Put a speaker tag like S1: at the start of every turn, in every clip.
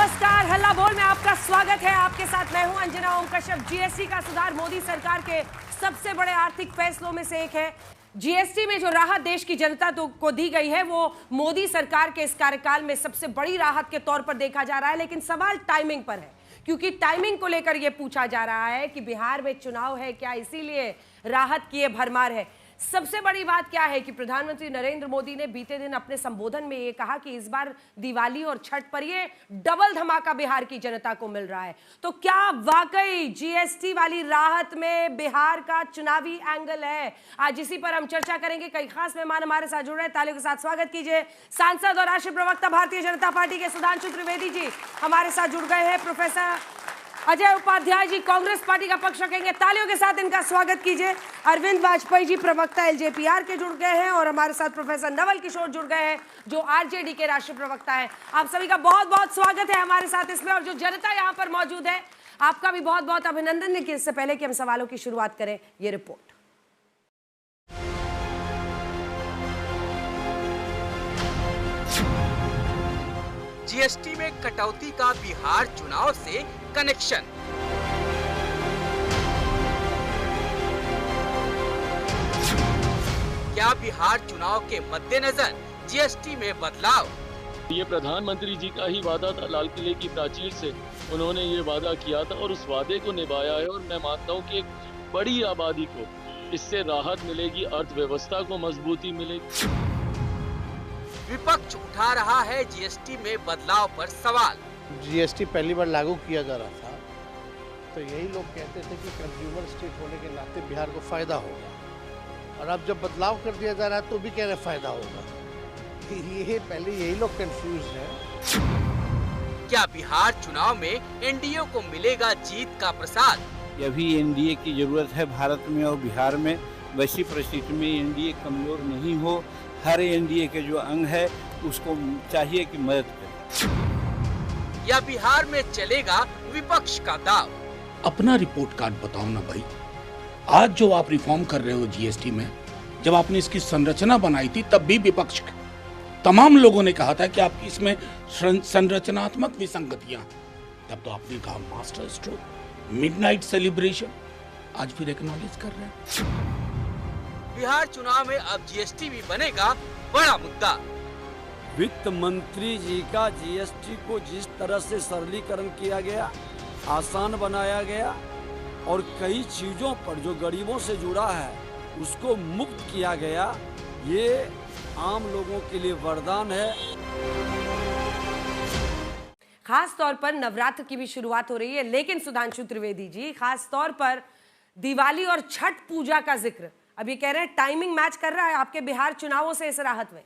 S1: नमस्कार, हल्ला बोल में आपका स्वागत है। आपके साथ मैं हूं अंजना ओम कश्यप। जीएसटी का सुधार मोदी सरकार के सबसे बड़े आर्थिक फैसलों में से एक है। जीएसटी में जो राहत देश की जनता को दी गई है वो मोदी सरकार के इस कार्यकाल में सबसे बड़ी राहत के तौर पर देखा जा रहा है। लेकिन सवाल टाइमिंग पर है, क्योंकि टाइमिंग को लेकर यह पूछा जा रहा है कि बिहार में चुनाव है क्या, इसीलिए राहत की यह भरमार है। सबसे बड़ी बात क्या है कि प्रधानमंत्री नरेंद्र मोदी ने बीते दिन अपने संबोधन में ये कहा कि इस बार दिवाली और छठ पर ये डबल धमाका बिहार की जनता को मिल रहा है। तो क्या वाकई जीएसटी वाली राहत में बिहार का चुनावी एंगल है? आज इसी पर हम चर्चा करेंगे। कई खास मेहमान हमारे साथ जुड़ रहे हैं। तालियों के साथ स्वागत कीजिए। सांसद और राष्ट्रीय प्रवक्ता भारतीय जनता पार्टी के सुधांशु त्रिवेदी जी हमारे साथ जुड़ गए हैं। प्रोफेसर अजय उपाध्याय जी कांग्रेस पार्टी का पक्ष रखेंगे। तालियों के साथ इनका स्वागत कीजिए। अरविंद वाजपेयी जी प्रवक्ता एलजेपीआर के जुड़ गए हैं और हमारे साथ प्रोफेसर नवल किशोर जुड़ गए हैं जो आरजेडी के राष्ट्रीय प्रवक्ता हैं। आप सभी का बहुत बहुत स्वागत है हमारे साथ इसमें। और जो जनता यहाँ पर मौजूद है आपका भी बहुत बहुत अभिनंदन। लेकिन इससे पहले कि हम सवालों की शुरुआत करें, ये रिपोर्ट।
S2: जीएसटी में कटौती का बिहार चुनाव से कनेक्शन। क्या बिहार चुनाव के मद्देनजर जीएसटी में बदलाव?
S3: ये प्रधानमंत्री जी का ही वादा था। लाल किले की प्राचीर से उन्होंने ये वादा किया था और उस वादे को निभाया है। और मैं मानता हूँ कि एक बड़ी आबादी को इससे राहत मिलेगी, अर्थव्यवस्था को मजबूती मिलेगी।
S2: विपक्ष उठा रहा है जीएसटी में बदलाव पर सवाल।
S4: जीएसटी पहली बार लागू किया जा रहा था तो यही लोग कहते थे कि कंज्यूमर स्टेट होने के नाते बिहार को फायदा होगा, और अब जब बदलाव कर दिया जा रहा है तो भी कह रहे फायदा होगा। ये पहले यही लोग कंफ्यूज हैं।
S2: क्या बिहार चुनाव में एनडीए को मिलेगा जीत का प्रसाद?
S5: अभी एनडीए की जरूरत है भारत में और बिहार में। वैसी परिस्थिति में एनडीए कमजोर नहीं हो। हर एनडीए के जो अंग है उसको चाहिए कि मदद करे।
S2: या बिहार में चलेगा विपक्ष का दाव?
S6: अपना रिपोर्ट कार्ड बताओ ना भाई। आज जो आप रिफॉर्म कर रहे हो जीएसटी में, जब आपने इसकी संरचना बनाई थी तब भी विपक्ष तमाम लोगों ने कहा था कि आपकी इसमें संरचनात्मक विसंगतियां, तब तो आपने कहा मास्टर स्ट्रोक, मिडनाइट सेलिब्रेशन। आज फिर एक्नॉलेज कर रहे हैं।
S2: बिहार चुनाव में अब जीएसटी भी बनेगा बड़ा मुद्दा।
S7: वित्त मंत्री जी का जीएसटी को जिस तरह से सरलीकरण किया गया, आसान बनाया गया और कई चीजों पर जो गरीबों से जुड़ा है उसको मुक्त किया गया, ये आम लोगों के लिए वरदान है।
S1: खास तौर पर नवरात्र की भी शुरुआत हो रही है, लेकिन सुधांशु त्रिवेदी जी खास तौर पर दिवाली और छठ पूजा का जिक्र अभी कह रहे हैं टाइमिंग मैच कर रहा है आपके बिहार चुनावों से इस राहत में।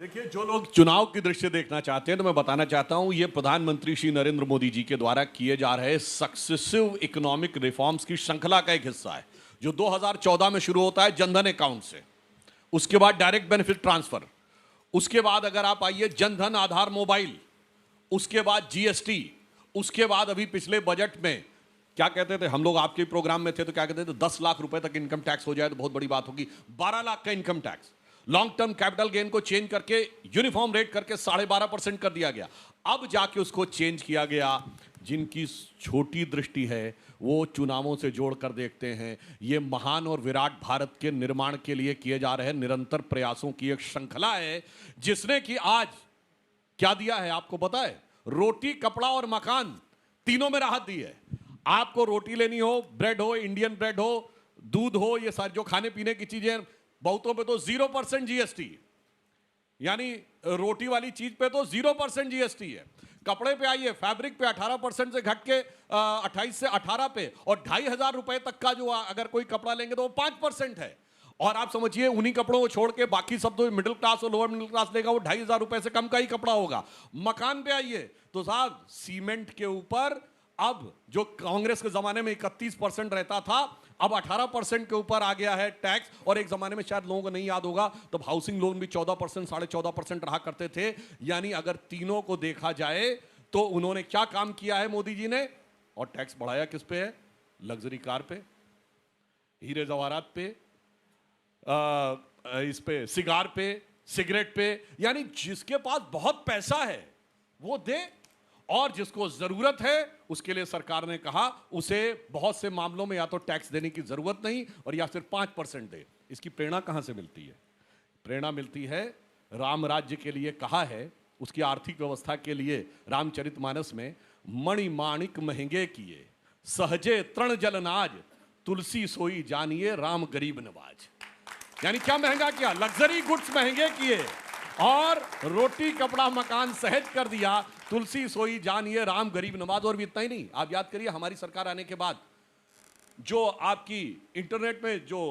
S8: देखिए, जो लोग चुनाव की दृष्टि देखना चाहते हैं तो मैं बताना चाहता हूं, ये प्रधानमंत्री श्री नरेंद्र मोदी जी के द्वारा किए जा रहे सक्सेसिव इकोनॉमिक रिफॉर्म्स की श्रृंखला का एक हिस्सा है, जो 2014 में शुरू होता है जनधन अकाउंट से, उसके बाद डायरेक्ट बेनिफिट ट्रांसफर, उसके बाद अगर आप आइए जनधन आधार मोबाइल, उसके बाद जीएसटी, उसके बाद अभी पिछले बजट में क्या कहते थे हम लोग, आपके प्रोग्राम में थे तो क्या कहते थे, 10 लाख रुपए तक इनकम टैक्स हो जाए तो बहुत बड़ी बात होगी। 12 लाख का income tax, long term capital gain को चेंज करके यूनिफॉर्म रेट करके 12.5% कर दिया गया। अब जाके उसको चेंज किया गया। जिनकी छोटी दृष्टि है वो चुनावों से जोड़कर देखते हैं। ये महान और विराट भारत के निर्माण के लिए किए जा रहे निरंतर प्रयासों की एक श्रृंखला है, जिसने कि आज क्या दिया है आपको पता है? रोटी, कपड़ा और मकान तीनों में राहत दी है। आपको रोटी लेनी हो, ब्रेड हो, इंडियन ब्रेड हो, दूध हो, ये सारी जो खाने पीने की चीजें, बहुतों पे तो 0% जीएसटी, यानी रोटी वाली चीज पे तो 0% जीएसटी है। कपड़े पे आइए, फैब्रिक पे 18% से घट के 28 से 18 पे, और 2,500 रुपए तक का जो अगर कोई कपड़ा लेंगे तो वो 5% है। और आप समझिए उन्हीं कपड़ों को छोड़ के बाकी सब तो मिडिल क्लास और लोअर मिडिल क्लास लेगा, वो 2,500 रुपए से कम का ही कपड़ा होगा। मकान पे आइए तो साहब सीमेंट के ऊपर अब जो कांग्रेस के जमाने में 31% रहता था, अब 18% के ऊपर आ गया है टैक्स। और एक जमाने में शायद लोगों को नहीं याद होगा तो हाउसिंग लोन भी 14%, 14.5% रहा करते थे। यानी अगर तीनों को देखा जाए तो उन्होंने क्या काम किया है मोदी जी ने? और टैक्स बढ़ाया किस पे है? लग्जरी कार पे, हीरे जवाहरात पे, इस पे सिगार पे, सिगरेट पे। यानी जिसके पास बहुत पैसा है वो दे, और जिसको जरूरत है उसके लिए सरकार ने कहा उसे बहुत से मामलों में या तो टैक्स देने की जरूरत नहीं और या सिर्फ 5% दे। इसकी प्रेरणा कहां से मिलती है? प्रेरणा मिलती है राम राज्य के लिए कहा है, उसकी आर्थिक व्यवस्था के लिए रामचरितमानस में मणि माणिक महंगे किए, सहजे तृण जल नाज, तुलसी सोई जानिए राम गरीब नवाज। यानी क्या महंगा किया? लग्जरी गुड्स महंगे किए और रोटी कपड़ा मकान सहज कर दिया, तुलसी सोई जानिए राम गरीब नवाज। और भी इतना ही नहीं, आप याद करिए हमारी सरकार आने के बाद जो आपकी इंटरनेट में जो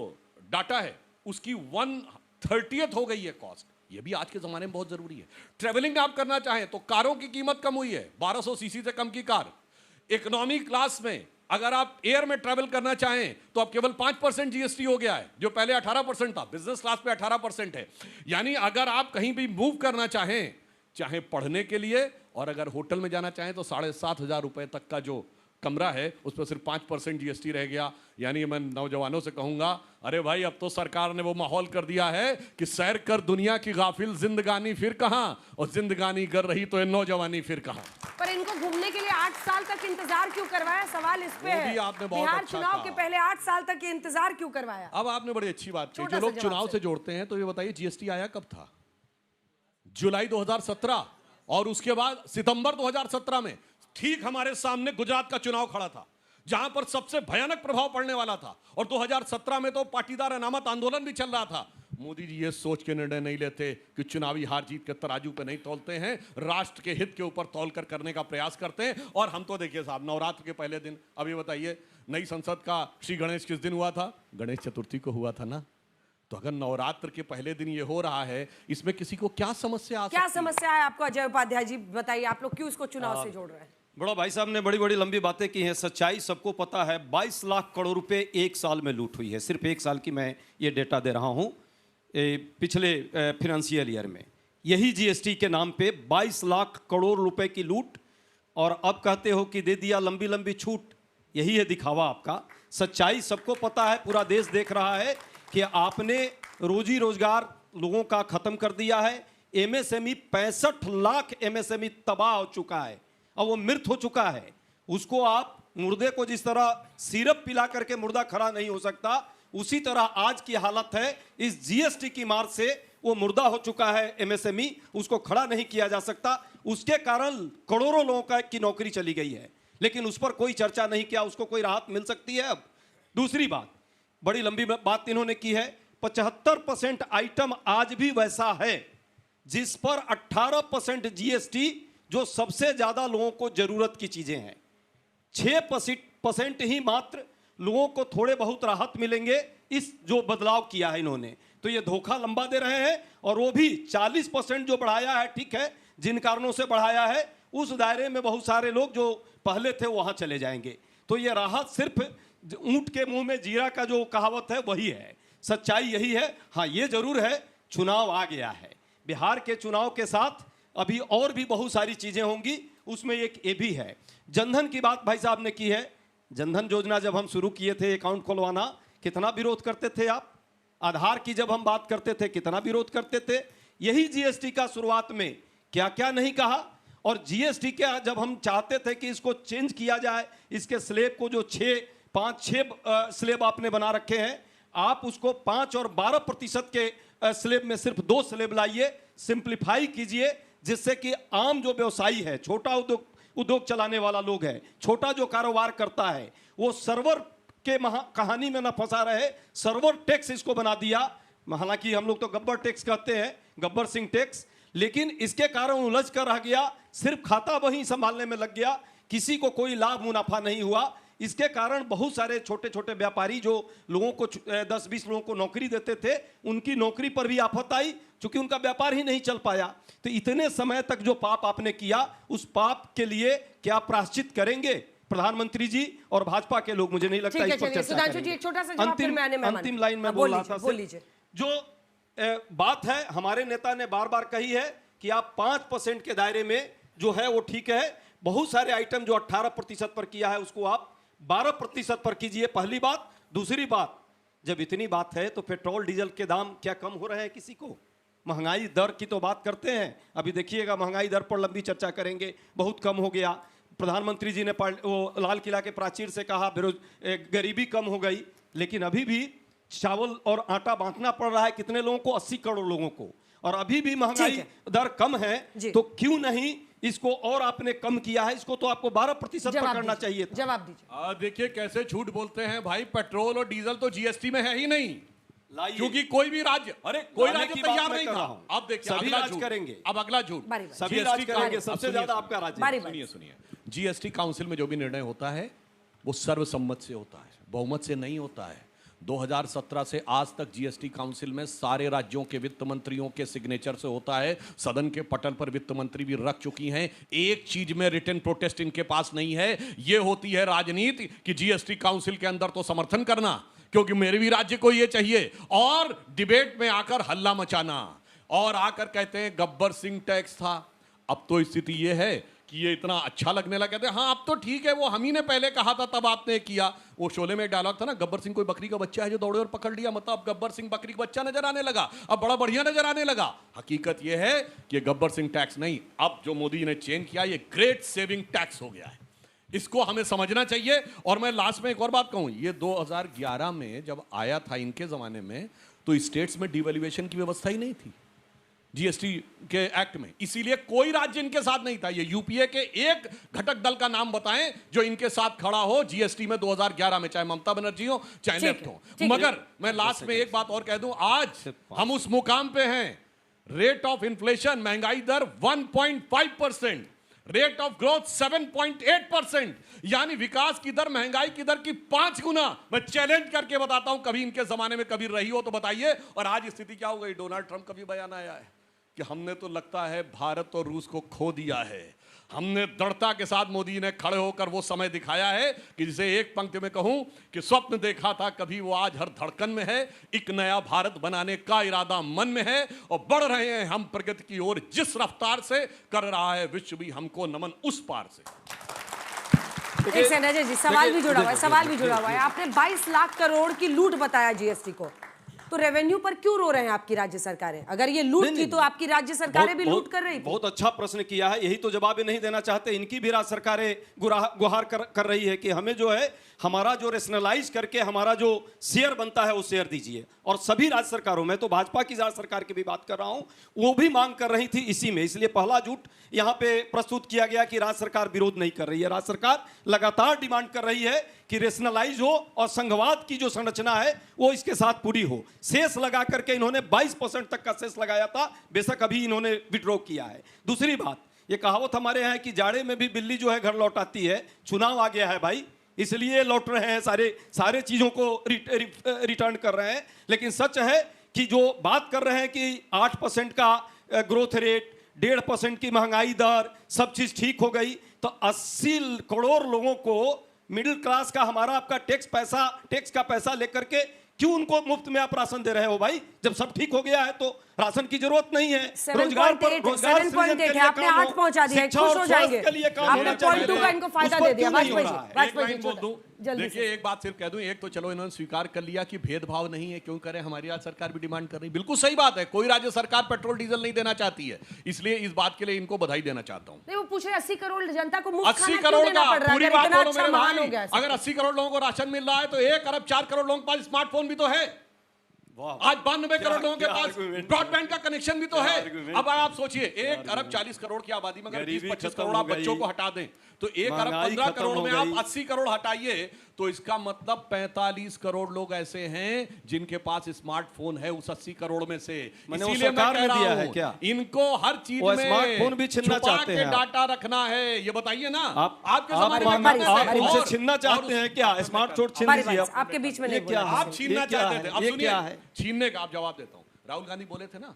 S8: डाटा है उसकी 1/30 हो गई है कॉस्ट। ये भी आज के जमाने में बहुत जरूरी है। ट्रेवलिंग आप करना चाहें तो कारों की कीमत कम हुई है, 1200 सीसी से कम की कार। इकोनॉमी क्लास में अगर आप एयर में ट्रैवल करना चाहें तो अब केवल 5% जीएसटी हो गया है, जो पहले 18% था। बिजनेस क्लास पे 18% है। यानी अगर आप कहीं भी मूव करना चाहें, चाहे पढ़ने के लिए, और अगर होटल में जाना चाहें तो 7,500 रुपए तक का जो कमरा है उस पर सिर्फ 5% जीएसटी रह गया। यानी मैं नौजवानों से कहूंगा, अरे भाई अब तो सरकार ने वो माहौल कर दिया है कि सैर कर दुनिया की गाफिल, जिंदगानी फिर कहां, और जिंदगानी कर रही तो ये नौजवानी फिर कहां।
S1: पर इनको घूमने के लिए 8 साल तक इंतजार क्यों करवाया? सवाल इस पे है। बिहार
S8: अच्छा
S1: चुनाव के पहले 8 साल तक ये इंतजार क्यों करवाया?
S8: अब आपने बड़ी अच्छी बात की। जो लोग चुनाव से जोड़ते हैं तो ये बताइए जीएसटी आया कब था? जुलाई 2017 और उसके बाद सितंबर 2017 में ठीक हमारे सामने गुजरात का चुनाव खड़ा था जहां पर सबसे भयानक प्रभाव पड़ने वाला था। और 2017 में तो पाटीदार अनामत आंदोलन भी चल रहा था। मोदी जी ये सोच के निर्णय नहीं लेते कि चुनावी हार जीत के तराजू पे नहीं तौलते हैं, राष्ट्र के हित के ऊपर तौल कर करने का प्रयास करते हैं। और हम तो देखिए साहब, नवरात्र के पहले दिन, अब ये बताइए नई संसद का श्री गणेश किस दिन हुआ था? गणेश चतुर्थी को हुआ था ना। तो अगर नवरात्र के पहले दिन ये हो रहा है, इसमें किसी को क्या समस्या आ सकती है?
S1: क्या समस्या है आपको अजय उपाध्याय जी? बताइए, आप लोग क्यों इसको चुनाव से जोड़ रहे हैं?
S7: बड़ा भाई साहब ने बड़ी बड़ी लंबी बातें की हैं। सच्चाई सबको पता है, 22 लाख करोड़ रुपए एक साल में लूट हुई है। सिर्फ एक साल की मैं ये डेटा दे रहा हूं। पिछले फिनेंशियल ईयर में यही जीएसटी के नाम पे 22 लाख करोड़ रुपए की लूट, और अब कहते हो कि दे दिया लंबी लंबी छूट। यही है दिखावा आपका। सच्चाई सबको पता है, पूरा देश देख रहा है कि आपने रोजी रोजगार लोगों का खत्म कर दिया है। एमएसएमई 65 लाख एमएसएमई तबाह हो चुका है, अब वो मृत हो चुका है। उसको आप मुर्दे को जिस तरह सिरप पिला करके मुर्दा खड़ा नहीं हो सकता, उसी तरह आज की हालत है। इस जीएसटी की मार से वो मुर्दा हो चुका है एमएसएमई, उसको खड़ा नहीं किया जा सकता। उसके कारण करोड़ों लोगों की नौकरी चली गई है, लेकिन उस पर कोई चर्चा नहीं किया। उसको कोई राहत मिल सकती है? अब दूसरी बात, बड़ी लंबी बात इन्होंने की है। 75% आइटम आज भी वैसा है जिस पर 18% जीएसटी, जो सबसे ज्यादा लोगों को जरूरत की चीजें हैं। 6% ही मात्र लोगों को थोड़े बहुत राहत मिलेंगे। इस जो बदलाव किया है इन्होंने, तो ये धोखा लंबा दे रहे हैं। और वो भी 40% जो बढ़ाया है, ठीक है, जिन कारणों से बढ़ाया है उस दायरे में बहुत सारे लोग जो पहले थे वहां चले जाएंगे। तो ये राहत सिर्फ ऊंट के मुंह में जीरा का जो कहावत है वही है। सच्चाई यही है। हाँ, ये जरूर है, चुनाव आ गया है। बिहार के चुनाव के साथ अभी और भी बहुत सारी चीजें होंगी। उसमें एक ये भी है, जनधन की बात भाई साहब ने की है। जनधन योजना जब हम शुरू किए थे, अकाउंट खुलवाना, कितना विरोध करते थे आप? आधार की जब हम बात करते थे, कितना विरोध करते थे? यही जीएसटी का शुरुआत में क्या क्या नहीं कहा। और जीएसटी के जब हम चाहते थे कि इसको चेंज किया जाए, इसके स्लेब को जो 5-6 स्लेब आपने बना रखे हैं, आप उसको 5 और 12% के स्लेब में सिर्फ 2 स्लेब लाइए, सिंप्लीफाई कीजिए, जिससे कि आम जो व्यवसायी है, छोटा उद्योग चलाने वाला लोग है, छोटा जो कारोबार करता है, वो सर्वर के कहानी में ना फंसा रहे। सर्वर टैक्स इसको बना दिया। हालांकि हम लोग तो गब्बर टैक्स कहते हैं, गब्बर सिंह टैक्स, लेकिन इसके कारण उलझ कर रह गया। सिर्फ खाता वही संभालने में लग गया, किसी को कोई लाभ मुनाफा नहीं हुआ। इसके कारण बहुत सारे छोटे छोटे व्यापारी जो लोगों को 10-20 लोगों को नौकरी देते थे, उनकी नौकरी पर भी आफत आई, क्योंकि उनका व्यापार ही नहीं चल पाया। तो इतने समय तक जो पाप आपने किया, उस पाप के लिए क्या प्रायश्चित करेंगे प्रधानमंत्री जी और भाजपा के लोग? मुझे नहीं लगता इस पर चर्चा करेंगे।
S1: एक छोटा सा जवाब, फिर मैं आने में
S7: अंतिम लाइन में बोल रहा था, जो बात है हमारे नेता ने बार बार कही है कि आप 5% के दायरे में जो है वो ठीक है। बहुत सारे आइटम जो 18% पर किया है, उसको आप 12% पर कीजिए, पहली बात। दूसरी बात, जब इतनी बात है तो पेट्रोल डीजल के दाम क्या कम हो रहे हैं किसी को?
S9: महंगाई दर की तो बात करते हैं, अभी देखिएगा महंगाई दर पर लंबी चर्चा करेंगे, बहुत कम हो गया। प्रधानमंत्री जी ने वो लाल किला के प्राचीर से कहा गरीबी कम हो गई, लेकिन अभी भी चावल और आटा बांटना पड़ रहा है कितने लोगों को, 80 करोड़ लोगों को, और अभी भी महंगाई दर कम है। तो क्यों नहीं इसको और आपने कम किया है? इसको तो आपको 12% पर करना चाहिए था।
S1: जवाब दीजिए।
S8: देखिए कैसे झूठ बोलते हैं भाई, पेट्रोल और डीजल तो जीएसटी में है ही नहीं, क्योंकि कोई भी राज्य कोई राज्य तैयार नहीं था। अब देखिए
S9: सभी राज्य करेंगे,
S8: अब अगला झूठ
S9: सभी राज्य करेंगे, सबसे ज्यादा आपका राज्य।
S8: सुनिए, जीएसटी काउंसिल में जो भी निर्णय होता है वो सर्वसम्मत से होता है, बहुमत से नहीं होता है। 2017 से आज तक जीएसटी काउंसिल में सारे राज्यों के वित्त मंत्रियों के सिग्नेचर से होता है। सदन के पटल पर वित्त मंत्री भी रख चुकी हैं। एक चीज में रिटन प्रोटेस्ट इनके पास नहीं है, ये होती है राजनीति कि जीएसटी काउंसिल के अंदर तो समर्थन करना क्योंकि मेरे भी राज्य को ये चाहिए, और डिबेट में आकर हल्ला मचाना और आकर कहते हैं गब्बर सिंह टैक्स था। अब तो स्थिति ये है कि ये इतना अच्छा लगने लगा, कहते हैं हाँ अब तो ठीक है, वो हम ही ने पहले कहा था तब आपने किया। वो शोले में एक डायलॉग था ना, गब्बर सिंह कोई बकरी का बच्चा है जो दौड़े और पकड़ लिया, मतलब अब गब्बर सिंह बकरी का बच्चा नजर आने लगा, अब बड़ा बढ़िया नजर आने लगा। हकीकत ये है कि गब्बर सिंह टैक्स नहीं, अब जो मोदी ने चेंज किया ये ग्रेट सेविंग टैक्स हो गया है, इसको हमें समझना चाहिए। और मैं लास्ट में एक और बात कहूं, ये 2011 में जब आया था इनके जमाने में तो स्टेट्स में डिवैल्यूएशन की व्यवस्था ही नहीं थी जीएसटी के एक्ट में, इसीलिए कोई राज्य इनके साथ नहीं था। ये यूपीए के एक घटक दल का नाम बताएं जो इनके साथ खड़ा हो जीएसटी में 2011 में, चाहे ममता बनर्जी हो चाहे लेफ्ट हो। मगर मैं लास्ट में एक बात और कह दूं, आज हम उस मुकाम पे हैं, रेट ऑफ इन्फ्लेशन महंगाई दर 1.5%, रेट ऑफ ग्रोथ 7.8%, यानी विकास की दर महंगाई की दर की 5 गुना। मैं चैलेंज करके बताता हूं, कभी इनके जमाने में कभी रही हो तो बताइए। और आज स्थिति क्या हो गई, डोनाल्ड ट्रंप का भी बयान आया है कि हमने तो लगता है भारत और रूस को खो दिया है। हमने दृढ़ता के साथ मोदी ने खड़े होकर वो समय दिखाया है कि जिसे एक पंक्ति में कहूं कि स्वप्न देखा था कभी वो आज हर धड़कन में है। एक नया भारत बनाने का इरादा मन में है और बढ़ रहे हैं हम प्रगति की ओर, जिस रफ्तार से कर रहा है विश्व भी हमको नमन उस पार से।
S1: एक सेकंड अजय जी, सवाल भी जुड़ा हुआ है, आपने 22 लाख करोड़ की लूट बताया जीएसटी को, तो रेवेन्यू पर क्यों रो रहे हैं आपकी राज्य सरकारें? अगर ये लूट थी तो आपकी राज्य सरकारें भी लूट कर रही थी।
S9: बहुत अच्छा प्रश्न किया है, यही तो जवाब नहीं देना चाहते। इनकी भी राज्य सरकारें गुहार कर रही है कि हमें जो है हमारा जो रेशनलाइज करके हमारा जो शेयर बनता है वो शेयर दीजिए। और सभी राज्य सरकारों में, तो भाजपा की राज्य सरकार की भी बात कर रहा हूं, वो भी मांग कर रही थी इसी में। इसलिए पहला झूठ यहां पे प्रस्तुत किया गया कि राज्य सरकार विरोध नहीं कर रही है। राज्य सरकार लगातार डिमांड कर रही है कि रेशनलाइज हो और संघवाद की जो संरचना है वो इसके साथ पूरी हो। शेष लगा करके इन्होंने 22% तक का शेष लगाया था, बेशक अभी इन्होंने विड्रॉ किया है। दूसरी बात, ये कहावत हमारे यहाँ है कि जाड़े में भी बिल्ली जो है घर लौटाती है। चुनाव आ गया है भाई, इसलिए लौट रहे हैं, सारे चीजों को रिटर्न कर रहे हैं। लेकिन सच है कि जो बात कर रहे हैं कि 8% का ग्रोथ रेट, 1.5% की महंगाई दर, सब चीज ठीक हो गई, तो 80 करोड़ लोगों को मिडिल क्लास का हमारा आपका टैक्स का पैसा लेकर के क्यों उनको मुफ्त में आप राशन दे रहे हो भाई? जब सब ठीक हो गया है तो राशन की जरूरत नहीं है। रोजगार पर रोजगार
S1: 7.8 है, आपने 8 पहुंचा दिया, खुश हो जाएंगे। आपने 0.2 का इनको फायदा दे दिया।
S8: देखिए एक बात सिर्फ कह दूं, एक तो चलो इन्होंने स्वीकार कर लिया कि भेदभाव नहीं है, क्यों करें, हमारी राज्य सरकार भी डिमांड कर रही, बिल्कुल सही बात है। कोई राज्य सरकार पेट्रोल डीजल नहीं देना चाहती है, इसलिए इस बात के लिए इनको बधाई देना चाहता हूं।
S1: नहीं, वो पूछ रहे 80 करोड़ जनता को मुफ्त
S8: 80 करोड़ का पूरी बात बोलो मेरे भाई।
S1: गया
S8: अगर 80 करोड़ लोगों को राशन मिल रहा है तो 1 अरब 4 करोड़ लोगों के पास स्मार्टफोन भी तो है। आज 92 करोड़ लोगों के पास ब्रॉडबैंड का कनेक्शन भी तो है। अब आप सोचिए 1 अरब 40 करोड़ की आबादी में अगर 20-25 करोड़ आप बच्चों को हटा दें तो 1 अरब 15 करोड़ में आप 80 करोड़ हटाइए तो इसका मतलब 45 करोड़ लोग ऐसे हैं जिनके पास स्मार्टफोन है उस 80 करोड़ में से। इसीलिए मैं कह रहा हूं इनको हर चीज में
S9: स्मार्टफोन भी छीनना चाहते हैं,
S8: डाटा रखना है। ये बताइए ना, आपके
S9: आप उनसे छीनना चाहते हैं क्या? स्मार्टफोन छीन लीजिए
S1: आपके बीच में,
S8: आप छीनना चाहते थे। अब सुनिए, छीनने का आप जवाब देता हूं। राहुल गांधी बोले थे ना,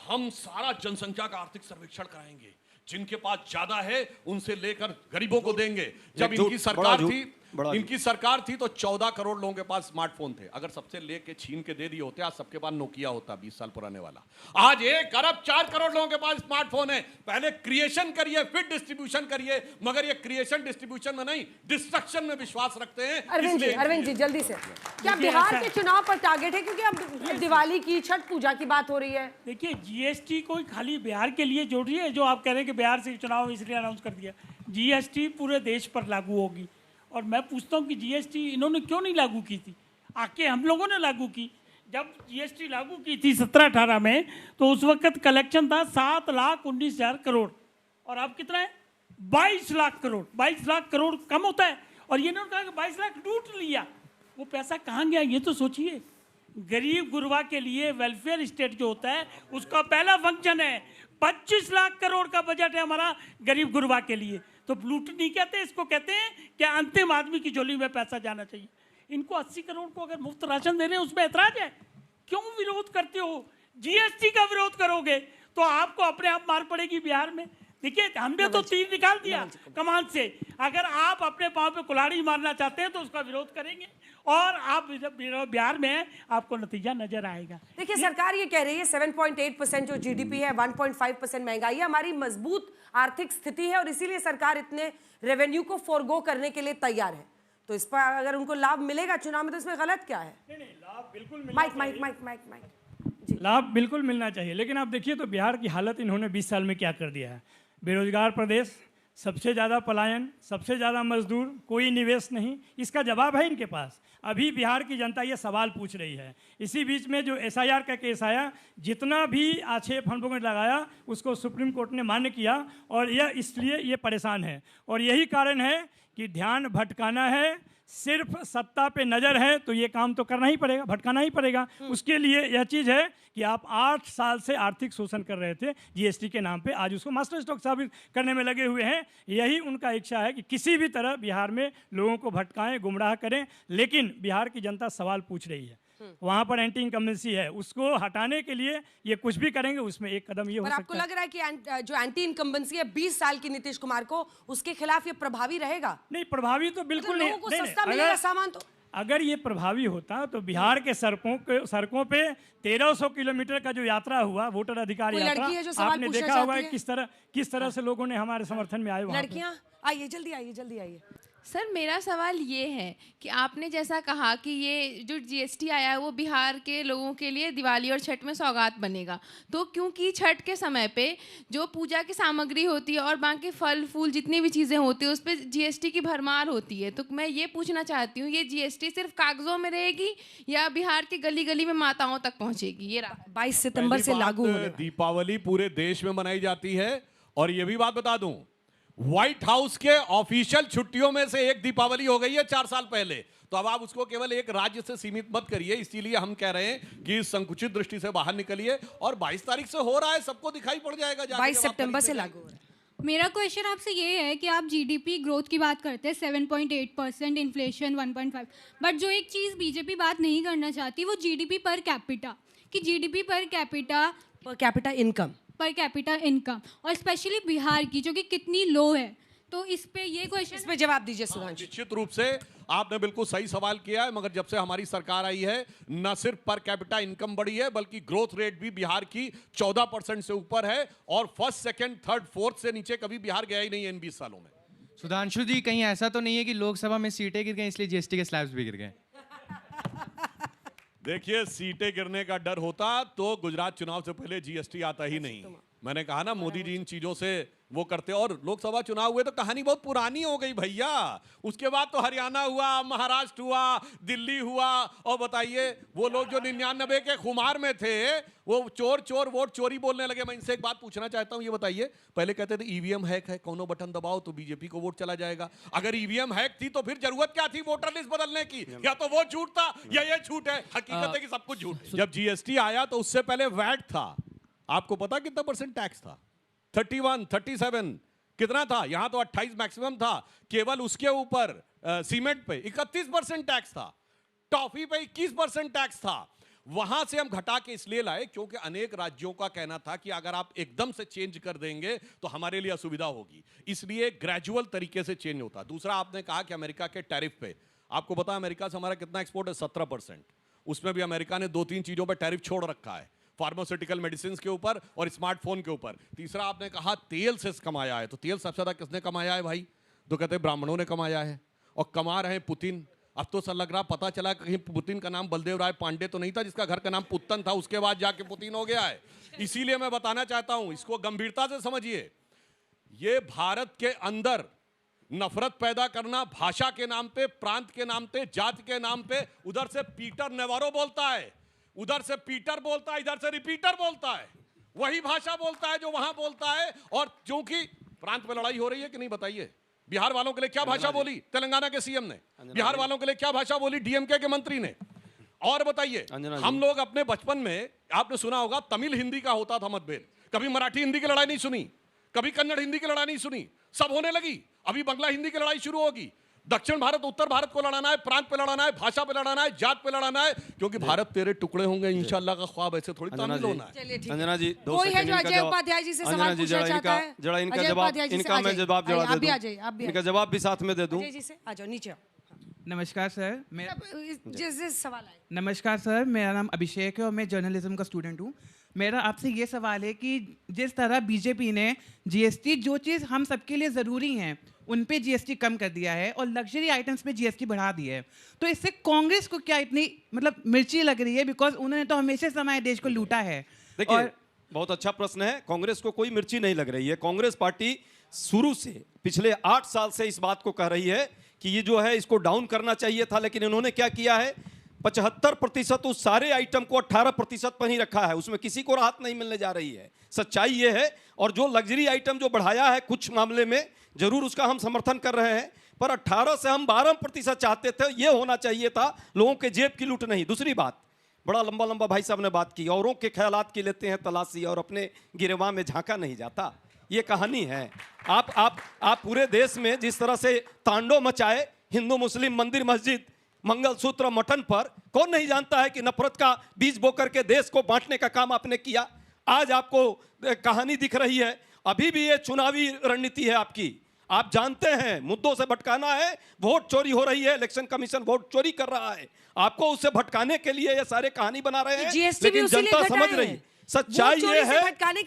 S8: हम सारा जनसंख्या का आर्थिक सर्वेक्षण कराएंगे, जिनके पास ज्यादा है उनसे लेकर गरीबों को देंगे। जब इनकी सरकार थी
S9: बड़ा
S8: इनकी सरकार थी तो 14 करोड़ लोगों के पास स्मार्टफोन थे। अगर सबसे लेके छीन के दे दिए होते, आज सबके पास नोकिया होता 20 साल पुराने वाला। आज 1 अरब 4 करोड़ लोगों के पास स्मार्टफोन है। पहले क्रिएशन करिए फिर डिस्ट्रीब्यूशन करिए, मगर ये क्रिएशन डिस्ट्रीब्यूशन में नहीं, डिस्ट्रक्शन में विश्वास रखते हैं।
S1: अरविंद जी जल्दी से, क्या बिहार के चुनाव पर टारगेट है? क्योंकि अब दिवाली की, छठ पूजा की बात हो रही है।
S10: देखिए, जीएसटी कोई खाली बिहार के लिए जोड़ रही है जो आप कह रहे हैं कि बिहार से चुनाव इसलिए अनाउंस कर दिया। जीएसटी पूरे देश पर लागू होगी। और मैं पूछता हूँ कि जीएसटी इन्होंने क्यों नहीं लागू की थी? आके हम लोगों ने लागू की। जब जीएसटी लागू की थी 17-18 में, तो उस वक्त कलेक्शन था 7,19,000 करोड़, और अब कितना है? 22 लाख करोड़। 22 लाख करोड़ कम होता है, और ये इन्होंने कहा कि 22 लाख लूट लिया। वो पैसा कहाँ गया ये तो सोचिए। गरीब गुरबा के लिए वेलफेयर स्टेट जो होता है उसका पहला फंक्शन है। 25 लाख करोड़ का बजट है हमारा गरीब गुरबा के लिए। तो लूट नहीं कहते, इसको कहते हैं कि अंतिम आदमी की झोली में पैसा जाना चाहिए। इनको 80 करोड़ को अगर मुफ्त राशन दे रहे हैं उसमें ऐतराज है? क्यों विरोध करते हो? जीएसटी का विरोध करोगे तो आपको अपने आप मार पड़ेगी बिहार में। देखिए, हमने तो तीर निकाल दिया कमान से। अगर आप अपने पांव पे कुल्हाड़ी मारना चाहते हैं तो उसका विरोध करेंगे, और आप बिहार में आपको नतीजा नजर आएगा।
S1: देखिए, सरकार ये कह रही है 7.8% जो जीडीपी है, 1.5% महंगाई है, हमारी मजबूत आर्थिक स्थिति है, और इसीलिए सरकार इतने रेवेन्यू को फोरगो करने के लिए तैयार है। तो इस पर अगर उनको लाभ मिलेगा चुनाव में तो इसमें गलत क्या है?
S10: नहीं, लाभ बिल्कुल
S1: माइक
S10: लाभ बिल्कुल मिलना चाहिए। लेकिन आप देखिए तो बिहार की हालत इन्होंने 20 साल में क्या कर दिया है। बेरोजगार प्रदेश, सबसे ज़्यादा पलायन, सबसे ज़्यादा मजदूर, कोई निवेश नहीं। इसका जवाब है इनके पास। अभी बिहार की जनता ये सवाल पूछ रही है। इसी बीच में जो SIR का केस आया, जितना भी आक्षेप हम लोगों ने लगाया उसको सुप्रीम कोर्ट ने मान्य किया, और यह इसलिए ये परेशान है। और यही कारण है कि ध्यान भटकाना है, सिर्फ सत्ता पे नज़र है तो ये काम तो करना ही पड़ेगा, भटकाना ही पड़ेगा। उसके लिए यह चीज़ है कि आप 8 साल से आर्थिक शोषण कर रहे थे जीएसटी के नाम पे, आज उसको मास्टर स्ट्रोक साबित करने में लगे हुए हैं। यही उनका इच्छा है कि किसी भी तरह बिहार में लोगों को भटकाएं, गुमराह करें। लेकिन बिहार की जनता सवाल पूछ रही है, वहाँ पर एंटी इनकम्बेंसी है, उसको हटाने के लिए ये कुछ भी करेंगे। उसमें एक कदम ये हो सकता है।
S1: आपको लग रहा है कि जो एंटी इनकम्बेंसी है 20 साल की नीतीश कुमार को, उसके खिलाफ ये प्रभावी रहेगा?
S10: नहीं, प्रभावी तो बिल्कुल नहीं।
S1: लोगों को सस्ता मिलेगा सामान तो।
S10: अगर ये प्रभावी होता तो बिहार के सड़कों पे 1300 किलोमीटर का जो यात्रा हुआ, वोटर अधिकार यात्रा, आपने देखा होगा किस तरह से लोगों ने हमारे समर्थन में आए।
S1: लड़कियां आइए, जल्दी आइए।
S11: सर, मेरा सवाल ये है कि आपने जैसा कहा कि ये जो जीएसटी आया है वो बिहार के लोगों के लिए दिवाली और छठ में सौगात बनेगा, तो क्योंकि छठ के समय पे जो पूजा की सामग्री होती है और बाकी फल फूल जितनी भी चीज़ें होती है उस पर जीएसटी की भरमार होती है। तो मैं ये पूछना चाहती हूँ, ये जीएसटी सिर्फ कागजों में रहेगी या बिहार की गली गली में माताओं तक पहुँचेगी? ये 22
S1: सितंबर से लागू होगा।
S8: दीपावली पूरे देश में मनाई जाती है, और ये भी बात बता दूं, व्हाइट हाउस के ऑफिशियल छुट्टियों में से एक दीपावली हो गई है 4 साल पहले। तो अब आप उसको केवल एक राज्य से सीमित मत करिए। इसीलिए हम कह रहे हैं कि संकुचित दृष्टि से बाहर निकलिए, और 22 तारीख से हो रहा है, सबको दिखाई पड़ जाएगा।
S1: 22 सितंबर से लागू हो रहा है।
S12: मेरा क्वेश्चन आपसे ये है कि आप जीडीपी ग्रोथ की बात करते हैं 7.8%, इन्फ्लेशन 1.5, बट जो एक चीज़ बीजेपी बात नहीं करना चाहती वो जीडीपी पर कैपिटा, कि जीडीपी पर कैपिटा इनकम और स्पेशली बिहार की जो कि कितनी लो है। तो इस पे ये क्वेश्चन,
S1: इस पे जवाब दीजिए सुधांशु।
S8: निश्चित रूप से आपने बिल्कुल सही सवाल किया है, मगर जब से हमारी सरकार आई है न सिर्फ पर कैपिटा इनकम बढ़ी है, बल्कि ग्रोथ रेट भी बिहार की 14% से ऊपर है, और फर्स्ट, सेकंड, थर्ड, फोर्थ से नीचे कभी बिहार गया ही नहीं है इन 20 सालों में।
S13: सुधांशु जी, कहीं ऐसा तो नहीं है कि लोकसभा में सीटें गिर गई इसलिए जीएसटी के स्लैब्स भी गिर गए?
S8: देखिए, सीटें गिरने का डर होता तो गुजरात चुनाव से पहले जीएसटी आता ही नहीं। मैंने कहा ना, मोदी जी इन चीजों से वो करते, और लोकसभा चुनाव हुए तो कहानी बहुत पुरानी हो गई भैया। उसके बाद तो हरियाणा हुआ, महाराष्ट्र हुआ, दिल्ली हुआ, और बताइए वो लोग जो 99 के खुमार में थे वो चोर वोट चोरी बोलने लगे। मैं इनसे एक बात पूछना चाहता हूं, ये बताइए, पहले कहते थे ईवीएम हैक है, कोनो बटन दबाओ तो बीजेपी को वोट चला जाएगा। अगर ईवीएम हैक थी तो फिर जरूरत क्या थी वोटर लिस्ट बदलने की? या तो वो झूठ था या ये झूठ है। हकीकत है कि सब कुछ झूठ। जब जीएसटी आया तो उससे पहले वैट था। आपको पता कितना % टैक्स था? 31, 37 कितना था? यहां तो 28 मैक्सिमम था। केवल उसके ऊपर सीमेंट पे 31% टैक्स था, टॉफी पे 21% टैक्स था। वहां से हम घटा के इसलिए लाए क्योंकि अनेक राज्यों का कहना था कि अगर आप एकदम से चेंज कर देंगे तो हमारे लिए असुविधा होगी, इसलिए ग्रेजुअल तरीके से चेंज होता। दूसरा, आपने कहा कि अमेरिका के टैरिफ पे, आपको पता है अमेरिका से हमारा कितना एक्सपोर्ट है? 17%। उसमें भी अमेरिका ने 2-3 चीजों पर टैरिफ छोड़ रखा है, फार्मास्यूटिकल मेडिसिन के ऊपर और स्मार्टफोन के ऊपर। तीसरा, आपने कहा तेल से कमाया है, तो तेल सबसे ज्यादा किसने कमाया है भाई? तो कहते हैं ब्राह्मणों ने कमाया है, और कमा रहे पुतिन। अब तो सर लग रहा, पता चला कहीं पुतिन का नाम बलदेव राय पांडे तो नहीं था जिसका घर का नाम पुत्तन था, उसके बाद जाके पुतिन हो गया है। इसीलिए मैं बताना चाहता हूं, इसको गंभीरता से समझिए। ये भारत के अंदर नफरत पैदा करना, भाषा के नाम पे, प्रांत के नाम पे, जाति के नाम पे। उधर से पीटर नेवारो बोलता है, उधर से पीटर बोलता है, इधर से रिपीटर बोलता है, वही भाषा बोलता है जो वहां बोलता है। और क्योंकि प्रांत में लड़ाई हो रही है कि नहीं बताइए? बिहार वालों के लिए क्या भाषा बोली तेलंगाना के सीएम ने? बिहार वालों के लिए क्या भाषा बोली डीएमके के मंत्री ने? और बताइए, हम लोग अपने बचपन में, आपने सुना होगा, तमिल हिंदी का होता था मतभेद, कभी मराठी हिंदी की लड़ाई नहीं सुनी, कभी कन्नड़ हिंदी की लड़ाई नहीं सुनी, सब होने लगी। अभी बंगला हिंदी की लड़ाई शुरू होगी। दक्षिण भारत उत्तर भारत को लड़ाना है, प्रांत पे लड़ाना है, भाषा पे लड़ाना है, जात पे लड़ाना है, क्योंकि भारत तेरे टुकड़े होंगे इंशाल्लाह का ख्वाब ऐसे थोड़ी तामील होना है।
S9: अंजना जी,
S1: कोई है जो अजय उपाध्याय जी से सवाल पूछना चाहता है?
S9: जरा इनका जवाब, इनका मैं जवाब दे दूं, इनका जवाब भी साथ में दे दूं।
S1: अजय जी से आ जाओ नीचे आओ।
S13: नमस्कार सर,
S1: जिस सवाल आए।
S13: नमस्कार सर, मेरा नाम अभिषेक है और मैं जर्नलिज्म का स्टूडेंट हूँ। मेरा आपसे ये सवाल है कि जिस तरह बीजेपी ने जीएसटी, जो चीज़ हम सबके लिए ज़रूरी हैं उन पे जीएसटी कम कर दिया है और लग्जरी आइटम्स पे जीएसटी बढ़ा दी है, तो इससे कांग्रेस को क्या इतनी मतलब मिर्ची लग रही है? बिकॉज उन्होंने तो हमेशा से हमारे देश को लूटा है।
S9: देखिए, बहुत अच्छा प्रश्न है। कांग्रेस को कोई मिर्ची नहीं लग रही है। कांग्रेस पार्टी शुरू से, पिछले 8 साल से इस बात को कह रही है कि ये जो है इसको डाउन करना चाहिए था, लेकिन इन्होंने क्या किया है? 75% उस सारे आइटम को 18% पर ही रखा है, उसमें किसी को राहत नहीं मिलने जा रही है। सच्चाई ये है। और जो लग्जरी आइटम जो बढ़ाया है कुछ मामले में, जरूर उसका हम समर्थन कर रहे हैं, पर 18 से हम 12% चाहते थे। ये होना चाहिए था, लोगों के जेब की लूट नहीं। दूसरी बात, बड़ा लंबा लंबा भाई साहब ने बात की, औरों के ख्यालात की लेते हैं तलाशी और अपने गिरेबान में झांका नहीं जाता। ये कहानी है। आप पूरे देश में जिस तरह से तांडव मचाए, हिंदू मुस्लिम मंदिर मस्जिद मंगलसूत्र मटन पर, कौन नहीं जानता है कि नफरत का बीज बोकर के देश को बांटने का काम आपने किया। आज आपको कहानी दिख रही है। अभी भी ये चुनावी रणनीति है आपकी। आप जानते हैं मुद्दों से भटकाना है। वोट चोरी हो रही है, इलेक्शन कमीशन वोट चोरी कर रहा है, आपको उससे भटकाने के लिए ये सारे कहानी बना रहे हैं, लेकिन जनता समझ रही। सच्चाई ये है,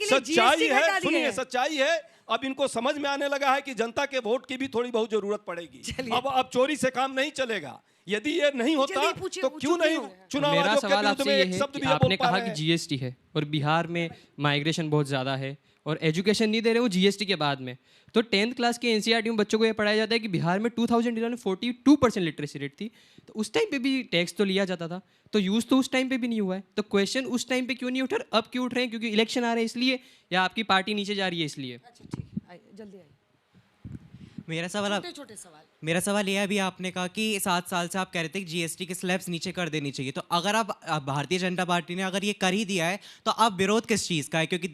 S9: सच्चाई है, सुनिए, सच्चाई है। अब इनको समझ में आने लगा है कि जनता के वोट की भी थोड़ी बहुत जरूरत पड़ेगी। अब चोरी से काम नहीं चलेगा। यदि ये नहीं होता तो क्यों नहीं चुनाव
S14: मेरा
S9: आयोग
S14: सवाल
S9: के
S14: आपसे
S9: विरुद्ध में
S14: ये
S9: एक
S14: है
S9: शब्द
S14: कि
S9: भी
S14: आपने
S9: बोल पा
S14: कहा
S9: रहे
S14: कि
S9: हैं।
S14: जीएसटी है और बिहार में माइग्रेशन बहुत ज़्यादा है और एजुकेशन नहीं दे रहे वो जीएसटी के बाद में, तो 10th क्लास के एनसीईआरटी में बच्चों को ये पढ़ाया जाता है कि बिहार में 2011 में 42% लिटरेसी रेट थी, तो उस टाइम पे भी टैक्स तो लिया जाता था, तो यूज़ तो उस टाइम पे भी नहीं हुआ है। तो क्वेश्चन उस टाइम पे क्यों नहीं उठ रहे, अब क्यों उठ रहे हैं? क्योंकि इलेक्शन आ रहे हैं इसलिए, या आपकी पार्टी नीचे जा रही है इसलिए?
S1: जल्दी आइए।
S15: मेरा सवाल
S1: छोटे सवाल।
S15: मेरा सवाल यह है, अभी आपने कहा कि 7 साल से आप कह रहे थे कि जीएसटी के स्लैब्स नीचे कर देनी चाहिए, तो अगर आप भारतीय जनता पार्टी ने अगर ये कर ही दिया है तो आप विरोध किस चीज़ का है? क्योंकि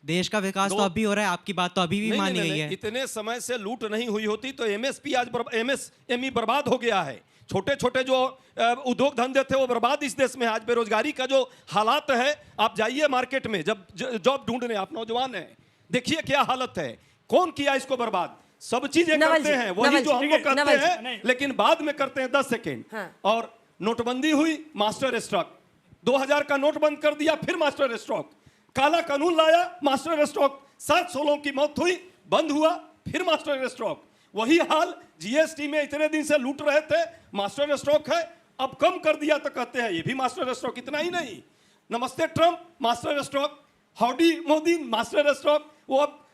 S15: देश का विकास तो अभी हो रहा है, आपकी बात तो अभी भी मानी गई है।
S9: इतने समय से लूट नहीं हुई होती तो एमएसपी आज एमएसएमई बर्बाद हो गया है। छोटे छोटे जो उद्योग धंधे थे वो बर्बाद इस देश में। आज बेरोजगारी का जो हालात है, आप जाइए मार्केट में जब जॉब ढूंढने, आप नौजवान हैं, देखिए क्या हालत है। कौन किया इसको बर्बाद? सब चीजें करते हैं वही जो हम लोग करते हैं, लेकिन बाद में करते हैं 10 सेकेंड। और नोटबंदी हुई, मास्टर स्ट्रोक, 2000 का नोट बंद कर दिया, फिर मास्टर स्ट्रोक, काला कानून लाया, मास्टर स्ट्रोक, 7-16 की मौत हुई, बंद हुआ, फिर मास्टर स्ट्रोक। वही हाल जीएसटी में, इतने दिन से लूट रहे थे, मास्टर स्ट्रोक है, अब कम कर दिया तो कहते हैं ये भी मास्टर स्ट्रोक। इतना ही नहीं, नमस्ते Trump master stroke, howdy Modi master stroke, वो अब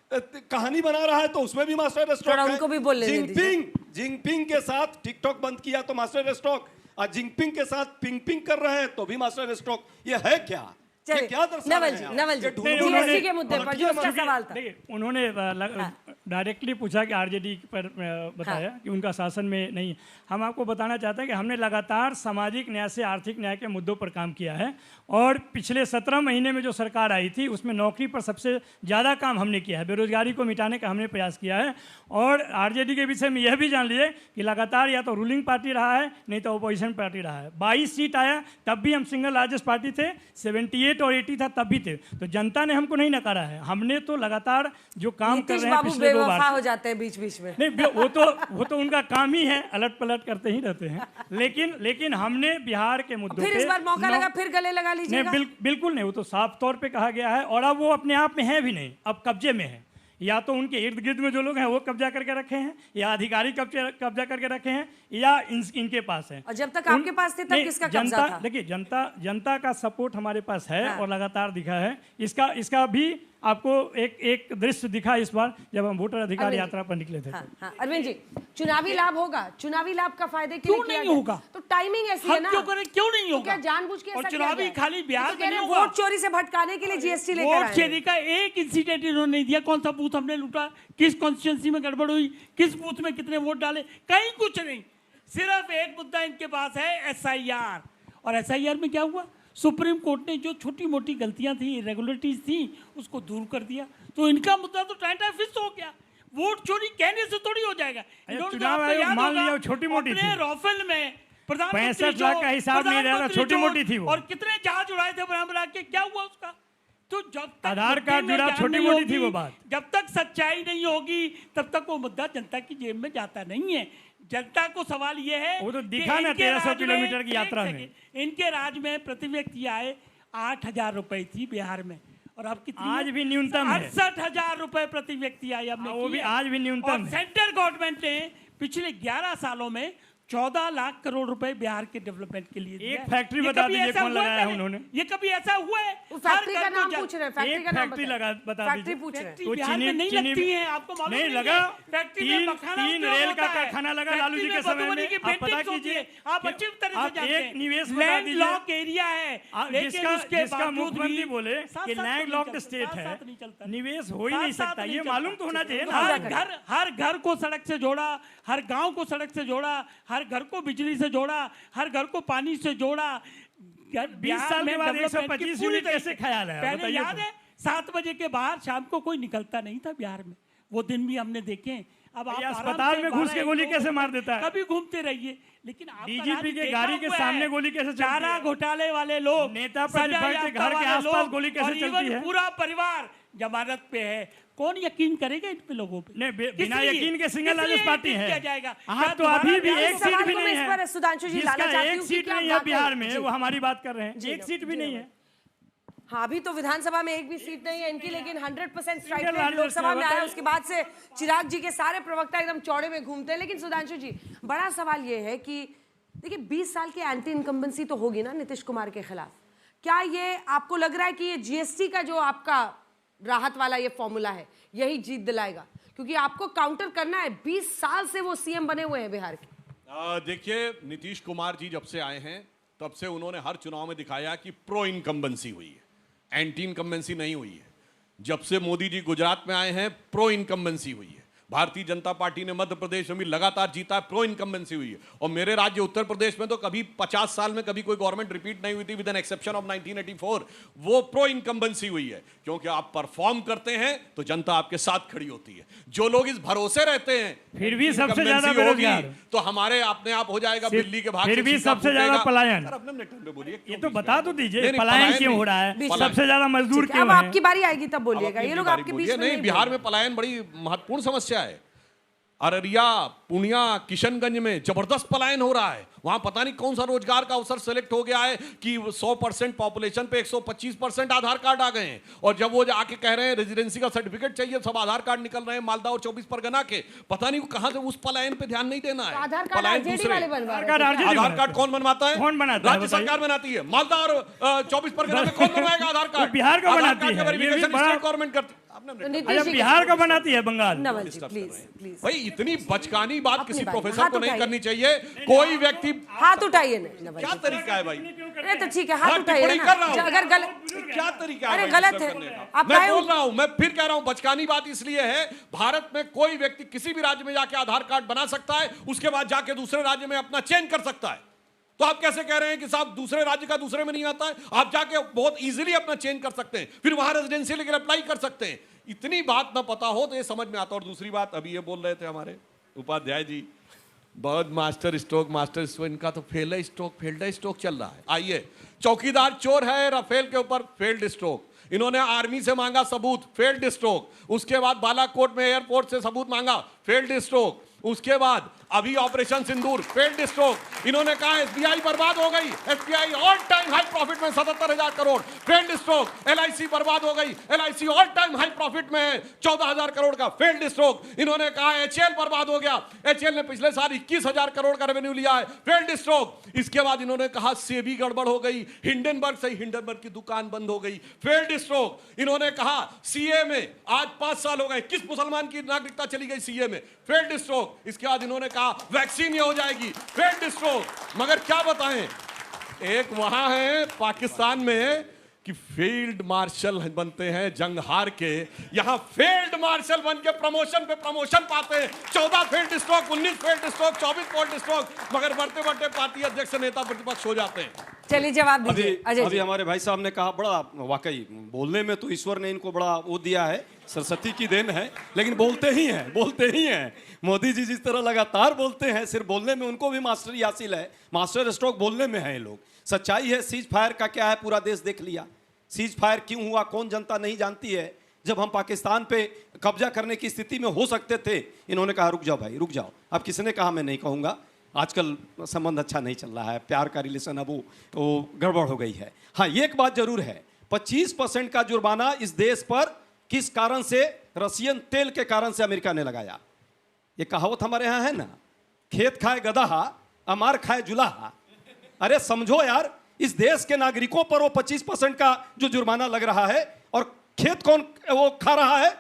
S9: कहानी बना रहा है तो उसमें भी मास्टर स्ट्रोक है।
S1: उनको भी बोल
S9: जिनपिंग के साथ टिकटॉक बंद किया तो मास्टर स्ट्रोक, और जिनपिंग के साथ पिंग कर रहे हैं तो भी मास्टर स्ट्रोक। ये है क्या? ये क्या दर्शा रहे हैं?
S1: नवल जी जीएसटी के मुद्दे पर जो उसका सवाल था,
S10: उन्होंने डायरेक्टली पूछा कि आरजेडी पर बताया कि उनका शासन में नहीं है। हम आपको बताना चाहते हैं कि हमने लगातार सामाजिक न्याय से आर्थिक न्याय के मुद्दों पर काम किया है और पिछले 17 महीने में जो सरकार आई थी उसमें नौकरी पर सबसे ज़्यादा काम हमने किया है, बेरोजगारी को मिटाने का हमने प्रयास किया है। और आरजेडी के विषय में यह भी जान लीजिए कि लगातार या तो रूलिंग पार्टी रहा है नहीं तो अपोजिशन पार्टी रहा है। 22 सीट आया तब भी हम सिंगल लार्जेस्ट पार्टी थे, 78 और 80 था तब भी थे। तो जनता ने हमको नहीं नकारा है, हमने तो लगातार जो काम कर रहे हैं पिछले 2 बार
S1: हो जाते हैं बीच बीच में।
S10: नहीं वो तो उनका काम ही है, अलट पलट करते ही रहते हैं। लेकिन हमने बिहार के मुद्दों
S1: फिर इस बार मौका लगा फिर गले लगा लीजिएगा।
S10: नहीं बिल्कुल नहीं, वो तो साफ तौर पे कहा गया है और अब वो अपने आप में है भी नहीं, अब कब्जे में है। या तो उनके इर्द गिर्द में जो लोग हैं वो कब्जा करके रखे हैं या अधिकारी कब्जा करके रखे हैं या इनके पास है।
S1: और जब तक आपके पास थे तब किसका कब्जा था?
S10: देखिए जनता का सपोर्ट हमारे पास है और लगातार दिखा है। इसका भी आपको एक दृश्य दिखा इस बार जब हम वोटर अधिकार यात्रा पर निकले थे।
S1: अरविंद जी, चुनावी लाभ होगा, चुनावी लाभ का फायदे
S10: क्यों नहीं होगा?
S1: तो टाइमिंग ऐसी है ना,
S10: क्यों नहीं होगा?
S1: क्या जानबूझ के ऐसा
S10: चुनावी खाली बिहार में नहीं होगा?
S1: वोट चोरी से भटकाने के लिए जीएसटी लेकर आए।
S10: वोट चोरी का एक इंसिडेंट इन्होंने नहीं दिया। कौन सा बूथ हमने लूटा, किस कॉन्स्टिट्यूंसी में गड़बड़ हुई, किस बूथ में कितने वोट डाले, कहीं कुछ नहीं। सिर्फ एक मुद्दा इनके पास है, एसआईआर। और एसआईआर में क्या हुआ? सुप्रीम कोर्ट ने जो छोटी मोटी गलतियां थी, इरेगुलरिटीज थी, उसको दूर कर दिया। तो इनका मुद्दा तो टाइटा फिक्स हो गया। वोट चोरी कहने से थोड़ी हो जाएगा। चुनाव आयोग मान लिया छोटी मोटी थी।
S16: राफेल में
S10: 65 लाख का हिसाब नहीं रहा, छोटी मोटी थी वो।
S16: और कितने जहाज उड़ाए थे बना के, क्या हुआ उसका? तो जब तक
S10: आधार कार्ड जुड़ा छोटी मोटी थी वो बात।
S16: जब तक सच्चाई नहीं होगी तब तक वो मुद्दा जनता की जेब में जाता नहीं है। जनता को सवाल ये है,
S10: वो तो दिखा ना 1300 किलोमीटर की यात्रा में।
S16: इनके राज में प्रति व्यक्ति आय 8,000 रुपए थी बिहार में, और अब कितनी?
S10: आज भी न्यूनतम है
S16: 68,000 रुपए प्रति व्यक्ति आय। अब
S10: वो भी आज भी न्यूनतम है।
S16: सेंट्रल गवर्नमेंट ने पिछले 11 सालों में 14 लाख करोड़ रुपए बिहार के डेवलपमेंट के लिए
S10: एक फैक्ट्री बता दीजिए कौन लगाया है उन्होंने?
S16: ये कभी ऐसा हुआ है?
S1: फैक्ट्री का नाम पूछ रहे हैं, फैक्ट्री का नाम
S10: बता
S1: फैक्ट्री पूछ रहे हैं।
S10: तो
S16: बिहार में नहीं लगती है, आपको मालूम
S10: नहीं लगा?
S16: फैक्ट्री में मखाना
S10: 3 रेल का कारखाना लगा लालू जी के समय में। आप पता कीजिए,
S16: आप अच्छी तरह से जानते हैं।
S10: एक निवेश
S16: लैंड लॉक एरिया है,
S10: जिसका मुख्यमंत्री बोले कि लैंड लॉक्ड स्टेट है, निवेश हो ही नहीं सकता। ये मालूम तो होना चाहिए ना।
S16: हर घर को सड़क से जोड़ा, हर गांव को सड़क से जोड़ा, हर घर को बिजली से जोड़ा, हर घर को पानी से जोड़ा।
S10: 20 साल के बाद 125 यूनिट कैसे ख्याल है?
S16: पहले याद है 7 बजे के बाद शाम को कोई निकलता नहीं था बिहार में, वो दिन भी हमने देखे। अब आप
S10: अस्पताल में घुस के गोली कैसे मार देता है?
S16: कभी घूमते रहिए, लेकिन
S10: डीजीपी के गाड़ी के सामने गोली कैसे चलती है?
S16: चारा घोटाले वाले लोग,
S10: नेता प्रतिपक्ष के घर के आसपास गोली कैसे चलती है?
S16: पूरा परिवार जमानत पे है। कौन यकीन करेगा इन पे लोगों पे?
S10: नहीं, बिना यकीन के सिंगल लार्जेस्ट पार्टी है।
S16: किया जाएगा?
S10: तो अभी भी एक सीट भी नहीं है।
S1: सुधांशु जी, लाना चाहती हूं
S10: एक सीट नहीं है बिहार में, वो हमारी बात कर रहे हैं। एक सीट भी नहीं है।
S1: हाँ, अभी तो विधानसभा में एक भी सीट नहीं है इनकी, लेकिन 100% स्ट्राइक रेट लोकसभा में आया। उसके बाद से चिराग जी के सारे प्रवक्ता एकदम चौड़े में घूमते हैं। लेकिन सुधांशु जी, बड़ा सवाल ये है कि देखिए 20 साल की एंटी इनकम्बेंसी तो होगी ना नीतीश कुमार के खिलाफ। क्या ये आपको लग रहा है कि ये जीएसटी का जो आपका राहत वाला ये फॉर्मूला है यही जीत दिलाएगा? क्योंकि आपको काउंटर करना है, 20 साल से वो सीएम बने हुए हैं बिहार के।
S8: देखिए, नीतीश कुमार जी जब से आए हैं तब से उन्होंने हर चुनाव में दिखाया कि प्रो इनकम्बेंसी हुई है, एंटी इनकम्बेंसी नहीं हुई है। जब से मोदी जी गुजरात में आए हैं प्रो इनकम्बेंसी हुई है। भारतीय जनता पार्टी ने मध्य प्रदेश में भी लगातार जीता, प्रो इनकम्बेंसी हुई है। और मेरे राज्य उत्तर प्रदेश में तो कभी 50 साल में कभी कोई गवर्नमेंट रिपीट नहीं हुई थी, विद एन एक्सेप्शन ऑफ 1984। वो प्रो इनकम्बेंसी हुई है, क्योंकि आप परफॉर्म करते हैं तो जनता आपके साथ खड़ी होती है। जो लोग इस भरोसे रहते हैं
S10: फिर भी सबसे ज्यादा बेरोजगार,
S8: तो हमारे अपने आप हो जाएगा दिल्ली के भाग,
S10: फिर भी सबसे ज्यादा पलायन।
S8: बोलिए,
S10: ये तो बता तो दीजिए पलायन क्यों हो रहा है, सबसे ज्यादा मजदूर क्यों
S1: है? अब आपकी बारी आएगी तब बोलिएगा, ये लोग आपके बीच में नहीं।
S8: बिहार में पलायन बड़ी महत्वपूर्ण समस्या है। अररिया, पूर्णिया, किशनगंज में जबरदस्त पलायन हो रहा है। वहां पता नहीं कौन सा रोजगार का अवसर सेलेक्ट हो गया है कि 100% पॉपुलेशन पे 125% आधार कार्ड आ गए हैं। और जब वो आके कह रहे हैं रेजिडेंसी का सर्टिफिकेट चाहिए, सब आधार कार्ड निकल रहे हैं मालदा और 24 परगना के। पता नहीं कहां से उस पलायन पे ध्यान नहीं देना है।
S1: आधार कार्ड
S8: कौन बनवाता है?
S10: कौन बनाता है?
S8: राज्य सरकार बनाती है। मालदा और 24 परगना में कौन बनवाएगा आधार कार्ड?
S10: बिहार का बनाती है,
S8: वेरिफिकेशन स्टेट गवर्नमेंट करती है।
S16: अच्छा, बिहार का बनाती है बंगाल।
S1: नवल जी प्लीज
S8: भाई इतनी बचकानी बात किसी प्रोफेसर को नहीं करनी चाहिए। कोई व्यक्ति
S1: हाथ उठाइए नहीं,
S8: क्या तरीका है भाई?
S1: अरे तो ठीक है, हाथ उठाइए ना। अगर गलत,
S8: क्या तरीका है?
S1: अरे गलत है, आप
S8: मैं बोल रहा हूं, मैं फिर कह रहा हूं, बचकानी बात इसलिए है, भारत में कोई व्यक्ति किसी भी राज्य में जाके आधार कार्ड बना सकता है, उसके बाद जाके दूसरे राज्य में अपना चेंज कर सकता है। तो आप कैसे कह रहे हैं कि साहब दूसरे राज्य का दूसरे में नहीं आता है? आप जाके बहुत इजीली अपना चेंज कर सकते हैं, फिर वहां रेजिडेंशियल के लिए अप्लाई कर सकते हैं। इतनी बात ना पता हो तो ये समझ में आता। और दूसरी बात, अभी ये बोल रहे थे हमारे उपाध्याय जी, बहुत मास्टर स्ट्रोक इनका तो फेल्ड स्ट्रोक चल रहा है। आइए, चौकीदार चोर है, राफेल के ऊपर फेल्ड स्ट्रोक। इन्होंने आर्मी से मांगा सबूत, फेल्ड स्ट्रोक। उसके बाद बालाकोट में एयरपोर्ट से सबूत मांगा, फेल्ड स्ट्रोक। उसके बाद अभी ऑपरेशन सिंदूर, फेल्ड स्ट्रोक। इन्होंने कहा एसबीआई बर्बाद हो गई, SBI all time high profit में 77,000 करोड़, फेल्ड स्ट्रोक। एलआईसी बर्बाद हो गई, LIC all time high profit में है, 14,000 करोड़ का, फेल्ड स्ट्रोक। इन्होंने कहा एचएल बर्बाद हो गया, एचएल ने पिछले साल 21,000 करोड़ का रेवेन्यू लिया है, फेल्ड स्ट्रोक। इसके बाद इन्होंने कहा सेबी गड़बड़ हो गई, हिंडनबर्ग की दुकान बंद हो गई, फेल्ड स्ट्रोक। इन्होंने कहा सीए में आज 5 साल हो गए, किस मुसलमान की नागरिकता चली गई सीए में, फेल्ड स्ट्रोक। इसके बाद इन्होंने कहा वैक्सीन ये हो जाएगी, फेल्ड स्ट्रोक। मगर क्या बताएं, एक वहां है पाकिस्तान में कि फील्ड मार्शल बनते हैं जंग हार के, यहां फील्ड मार्शल बन के प्रमोशन पे प्रमोशन पाते हैं। 14 field stroke, 19 field stroke, 24 field stroke, मगर बढ़ते बढ़ते पार्टी अध्यक्ष नेता प्रतिपक्ष हो जाते हैं।
S1: चलिए जवाब दीजिए
S9: अभी हमारे भाई साहब ने कहा, बड़ा वाकई बोलने में तो ईश्वर ने इनको बड़ा वो दिया है, सरस्वती की देन है, लेकिन बोलते ही हैं। मोदी जी जिस तरह लगातार बोलते हैं, सिर्फ बोलने में उनको भी मास्टरी हासिल है, मास्टर स्ट्रोक बोलने में है ये लोग। सच्चाई है, सीज फायर का क्या है पूरा देश देख लिया। सीज फायर क्यों हुआ, कौन जनता नहीं जानती है। जब हम पाकिस्तान पे कब्जा करने की स्थिति में हो सकते थे, इन्होंने कहा रुक जाओ भाई रुक जाओ। अब किसने कहा, मैं नहीं कहूँगा, आजकल संबंध अच्छा नहीं चल रहा है, प्यार का रिलेशन अब वो गड़बड़ हो गई है। हाँ, ये एक बात जरूर है, 25% का जुर्माना इस देश पर किस कारण से, रशियन तेल के कारण से अमेरिका ने लगाया। ये कहावत हमारे यहाँ है ना, खेत खाए गदहा अमार खाए जुलाहा। अरे समझो यार, इस देश के नागरिकों पर वो 25% का जो जुर्माना लग रहा है, और खेत कौन वो खा रहा है?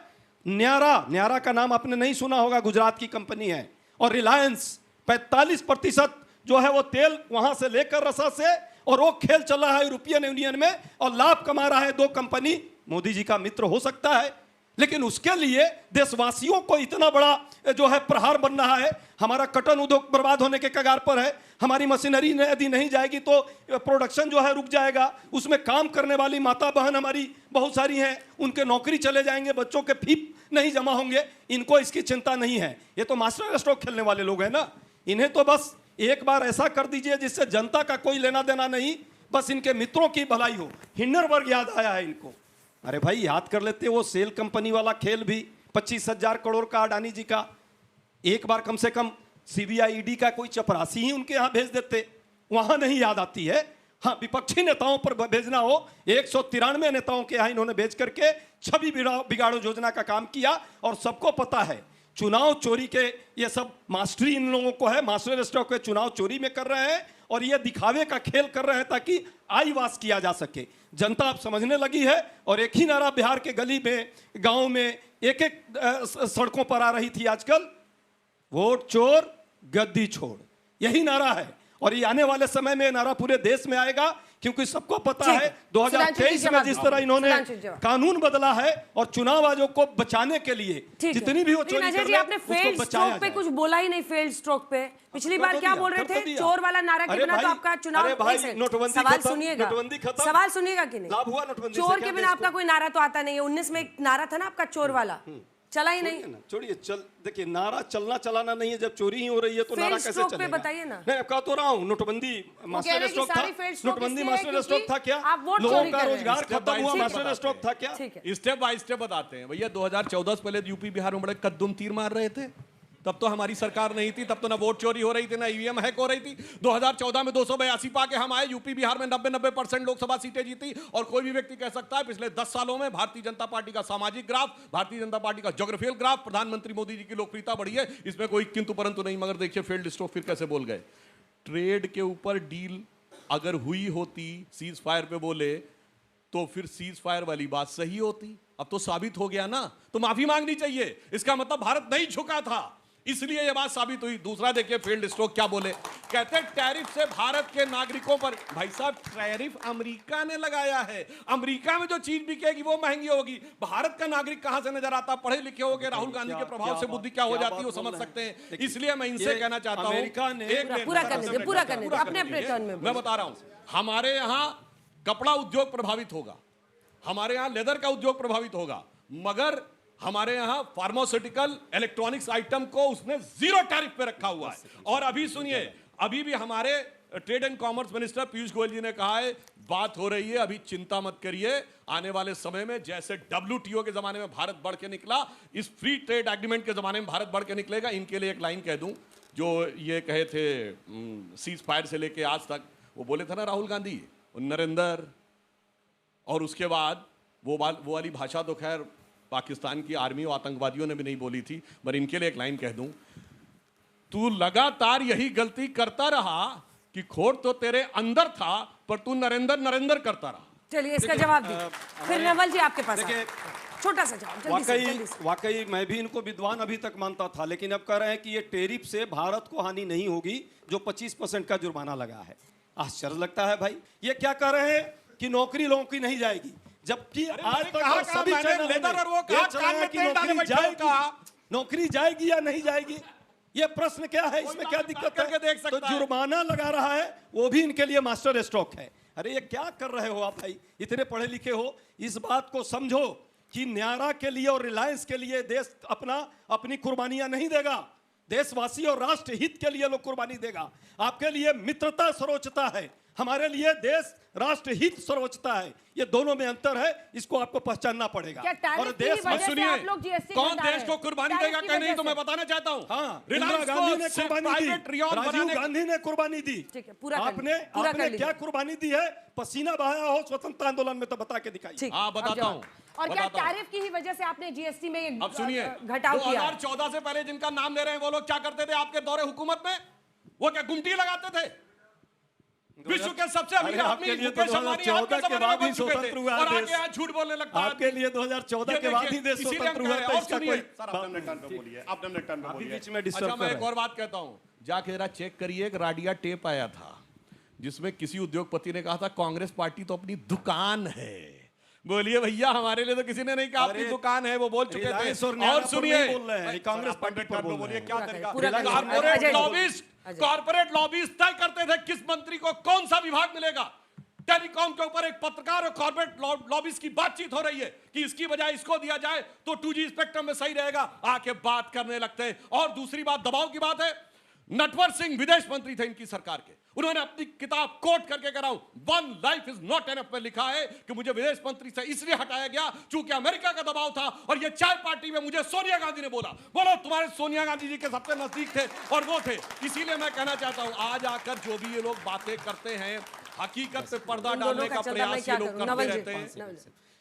S9: न्यारा का नाम आपने नहीं सुना होगा, गुजरात की कंपनी है। और रिलायंस 45% जो है वो तेल वहां से लेकर रसा से, और वो खेल चल रहा है यूरोपियन यूनियन में, और लाभ कमा रहा है 2 कंपनी। मोदी जी का मित्र हो सकता है, लेकिन उसके लिए देशवासियों को इतना बड़ा जो है प्रहार बन रहा है। हमारा कटन उद्योग बर्बाद होने के कगार पर है, हमारी मशीनरी यदि नहीं जाएगी तो प्रोडक्शन जो है रुक जाएगा। उसमें काम करने वाली माता बहन हमारी बहुत सारी हैं, उनके नौकरी चले जाएंगे, बच्चों के फी नहीं जमा होंगे। इनको इसकी चिंता नहीं है। ये तो मास्टर स्ट्रोक खेलने वाले लोग हैं ना, इन्हें तो बस एक बार ऐसा कर दीजिए जिससे जनता का कोई लेना देना नहीं, बस इनके मित्रों की भलाई हो। हिंडनबर्ग याद आया है इनको। अरे भाई याद कर लेते, वो सेल कंपनी वाला खेल भी 25,000 करोड़ का अडानी जी का, एक बार कम से कम सीबीआई ईडी का कोई चपरासी ही उनके यहाँ भेज देते, वहां नहीं याद आती है। हाँ, विपक्षी नेताओं पर भेजना हो, 193 नेताओं के यहाँ इन्होंने भेज करके छवि बिगाड़ो योजना का काम किया। और सबको पता है चुनाव चोरी के ये सब मास्टरी इन लोगों को है, मास्टर स्ट्रोक के चुनाव चोरी में कर रहे हैं, और ये दिखावे का खेल कर रहे हैं ताकि आई वास किया जा सके। जनता अब समझने लगी है, और एक ही नारा बिहार के गली में, गांव में, एक सड़कों पर आ रही थी आजकल, वोट चोर गद्दी छोड़, यही नारा है। और ये आने वाले समय में नारा पूरे देश में आएगा, क्योंकि सबको पता है 2023 में जिस तरह इन्होंने कानून बदला है, और चुनाव आयोग को बचाने के लिए जितनी भी वो चोरी कर रहे हैं,
S1: आपने फेल्ड स्ट्रोक पे कुछ बोला ही नहीं। फेल्ड स्ट्रोक पे पिछली बार क्या बोल रहे थे, चोर वाला नारा के बिना तो आपका चुनाव, सवाल सुनिएगा कि नहीं, चोर के बिना आपका कोई नारा तो आता नहीं है। 19 में एक नारा था ना आपका चोर वाला, चला ही नहीं।
S9: छोड़िए, चल देखिए, नारा चलना चलाना नहीं है, जब चोरी ही हो रही है तो नारा कैसे चलेगा?
S1: बताइए ना।
S9: मैं कह तो रहा हूँ, नोटबंदी मास्टर स्ट्रोक था, नोटबंदी मास्टर स्ट्रोक था क्या? लोगों का रोजगार खत्म हुआ, मास्टर स्ट्रोक था क्या?
S8: स्टेप बाय स्टेप बताते हैं भैया। 2014 से पहले यूपी बिहार में बड़े कद्दुम तीर मार रहे थे, तब तो हमारी सरकार नहीं थी, तब तो ना वोट चोरी हो रही थी, ना ईवीएम हैक हो रही थी। 2014 में 282 पाके हम आए, यूपी बिहार में 90% लोकसभा सीटें जीती। और कोई भी व्यक्ति कह सकता है पिछले 10 सालों में भारतीय जनता पार्टी का सामाजिक ग्राफ, भारतीय जनता पार्टी का ज्योग्राफिकल ग्राफ, प्रधानमंत्री मोदी जी की लोकप्रियता बढ़ी है, इसमें कोई किंतु परंतु नहीं। मगर देखिए फेल्ड स्ट्रोक फिर कैसे बोल गए। ट्रेड के ऊपर डील अगर हुई होती, सीज फायर पे बोले, तो फिर सीज फायर वाली बात सही होती। अब तो साबित हो गया ना, तो माफी मांगनी चाहिए। इसका मतलब भारत नहीं झुका था, इसलिए यह बात साबित हुई। दूसरा देखिए फील्ड स्ट्रोक क्या बोले, कहते टैरिफ से भारत के नागरिकों पर, भाई साहब टैरिफ अमेरिका ने लगाया है, अमेरिका में जो चीज बिकेगी वो महंगी होगी। भारत का नागरिक कहां से नजर आता? पढ़े लिखे हो गए, राहुल गांधी के प्रभाव से बुद्धि क्या हो जाती है वो समझ सकते हैं। इसलिए मैं इनसे कहना चाहता हूं,
S1: पूरा करने दे, अपने टर्न में
S8: मैं बता रहा हूं, हमारे यहां कपड़ा उद्योग प्रभावित होगा, हमारे यहां लेदर का उद्योग प्रभावित होगा, मगर हमारे यहां फार्मास्यूटिकल इलेक्ट्रॉनिक्स आइटम को उसने 0 टैरिफ पे रखा हुआ है। और अभी सुनिए, अभी भी हमारे trade and commerce minister Piyush Goyal ji ने कहा है, बात हो रही है, अभी चिंता मत करिए, आने वाले समय में जैसे WTO के जमाने में भारत बढ़ के निकला, इस फ्री ट्रेड एग्रीमेंट के जमाने में भारत बढ़ के निकलेगा। इनके लिए एक लाइन कह दूं, जो ये कहे थे सीज फायर से लेके आज तक, वो बोले थे ना राहुल गांधी, नरेंद्र, और उसके बाद वो वाली भाषा तो खैर पाकिस्तान की आर्मी और आतंकवादियों ने भी नहीं बोली थी, पर इनके लिए एक लाइन कह दूं, तू लगातार यही गलती करता रहा कि खोट तो तेरे अंदर था, पर तू नरेंद्र करता रहा।
S1: चलिए इसका जवाब दीजिए, फिर नवल जी आपके पास छोटा सा जवाब।
S9: वाकई मैं भी इनको विद्वान अभी तक मानता था, लेकिन अब कह रहे हैं कि ये टैरिफ से भारत को हानि नहीं होगी, जो 25% का जुर्माना लगा है। आश्चर्य लगता है भाई, ये क्या कह रहे हैं कि नौकरी लोगों की नहीं जाएगी, जबकि आज तक सभी नौकरी जाएगी या नहीं जाएगी, ये प्रश्न क्या है, इसमें क्या दिक्कत है? तो जुर्माना लगा रहा है, वो भी इनके लिए मास्टर स्ट्रोक है। अरे ये क्या कर रहे हो आप भाई, इतने पढ़े लिखे हो, इस बात को समझो कि न्यारा के लिए और रिलायंस के लिए देश अपनी कुर्बानियां नहीं देगा, देशवासी और राष्ट्र हित के लिए लोग कुर्बानी देगा। आपके लिए मित्रता सर्वोच्चता है, हमारे लिए देश राष्ट्र हित सर्वोच्चता है, ये दोनों में अंतर है, इसको आपको पहचानना पड़ेगा।
S1: और देश
S8: सुनिए, कौन देश को कुर्बानी देगा क्या नहीं, तो मैं बताना चाहता हूँ।
S9: हाँ, इंदिरा गांधी ने कुर्बानी दी, राजीव गांधी ने कुर्बानी दी, आपने क्या कुर्बानी दी है? पसीना बहाया हो स्वतंत्रता आंदोलन में, तो बता के दिखाइए।
S8: हाँ बताता हूँ।
S1: और क्या टैरिफ की ही वजह से आपने जीएसटी में
S8: अब सुनिए,
S1: घटाव किया?
S8: 2014 से पहले जिनका नाम ले रहे हैं वो लोग क्या करते थे आपके दौरे हुकूमत में? वो क्या गुमटी लगाते थे? विश्व के सबसे अमीर आदमी मुकेश अंबानी आपके जमाने में बन चुके थे, और आगे आज झूठ बोलने लगता है।
S9: आपके लिए 2014 के बाद ही देश स्वतंत्र हुआ था। इसका कोई
S8: आपने टर्न पे बोलिए, आपने अपने टर्न पे बोलिए। अच्छा मैं एक और बात कहता हूं, जाके जरा चेक करिए, एक राडिया टेप आया था जिसमें किसी उद्योगपति ने कहा था कांग्रेस पार्टी तो अपनी दुकान है। बोलिए भैया, हमारे लिए तो किसी ने नहीं कहा अपनी दुकान है, वो बोल चुके थे। और सुनिए,
S9: कांग्रेस पार्टी पर
S8: बोलिए क्या तरीका, कॉर्पोरेट लॉबीज तय करते थे किस मंत्री को कौन सा विभाग मिलेगा। टेलीकॉम के ऊपर एक पत्रकार और कॉर्पोरेट लॉबीज की बातचीत हो रही है कि इसकी बजाय इसको दिया जाए तो 2G स्पेक्ट्रम में सही रहेगा, आके बात करने लगते हैं। और दूसरी बात, दबाव की बात है, नटवर सिंह विदेश मंत्री थे इनकी सरकार के, उन्होंने अपनी किताब कोट करके कह रहा हूं, one life is not enough में लिखा है कि मुझे विदेश मंत्री से इसलिए हटाया गया क्योंकि अमेरिका का दबाव था। और ये चाय पार्टी में मुझे सोनिया गांधी ने बोला, बोलो तुम्हारे सोनिया गांधी जी के सबसे नजदीक थे और वो थे। इसीलिए मैं कहना चाहता हूं, आज आकर जो भी ये लोग बातें करते हैं, हकीकत पे पर्दा डालने का प्रयास ये लोग करते रहते हैं।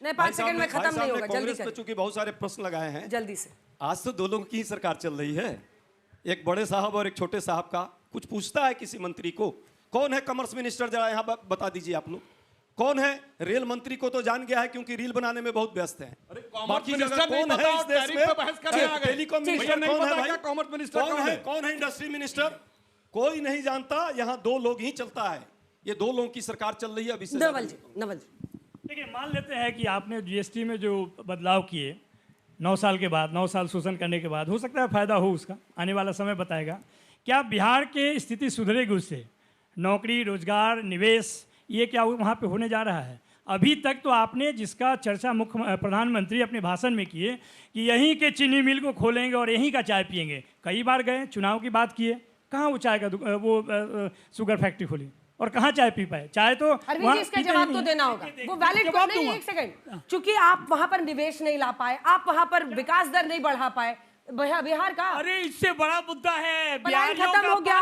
S1: नहीं, 5 सेकंड में खत्म नहीं होगा, जल्दी
S9: करें। चूंकि बहुत सारे प्रश्न लगाए हैं,
S1: जल्दी से।
S9: आज तो दो लोगों की ही सरकार चल रही है, एक बड़े साहब और एक छोटे साहब का। कुछ पूछता है किसी मंत्री को, कौन है कॉमर्स मिनिस्टर, जरा यहाँ बता दीजिए आप लोग कौन है। रेल मंत्री को तो जान गया है क्योंकि रील बनाने में बहुत व्यस्त है। बाकी जगह कौन है इस देश में? टेलीकॉम मिनिस्टर कौन है भाई? कॉमर्स मिनिस्टर कौन है? इंडस्ट्री मिनिस्टर कोई नहीं जानता। यहाँ 2 लोग ही चलता है, ये 2 लोगों की सरकार चल रही है अभी से।
S1: नवल जी
S16: देखिए, मान लेते हैं कि आपने जीएसटी में जो बदलाव किए 9 साल के बाद, 9 साल शोषण करने के बाद, हो सकता है फायदा हो उसका, आने वाला समय बताएगा। क्या बिहार की स्थिति सुधरेगी उससे? नौकरी, रोजगार, निवेश, ये क्या वहाँ पे होने जा रहा है? अभी तक तो आपने जिसका चर्चा मुख्य प्रधानमंत्री अपने भाषण में किए कि यहीं के चीनी मिल को खोलेंगे और यहीं का चाय पियेंगे, कई बार गए, चुनाव की बात किए, कहाँ वो चाय का वो शुगर फैक्ट्री खोली और कहाँ चाय पी पाए? चाय तो
S1: अरविंद जी इसका जवाब तो देना होगा, वो वैलिड क्यों नहीं? एक सेकंड, चूंकि आप वहां पर निवेश नहीं ला पाए, आप वहां पर विकास दर नहीं बढ़ा पाए बिहार का।
S16: अरे इससे बड़ा मुद्दा है,
S1: पलायन खत्म हो गया,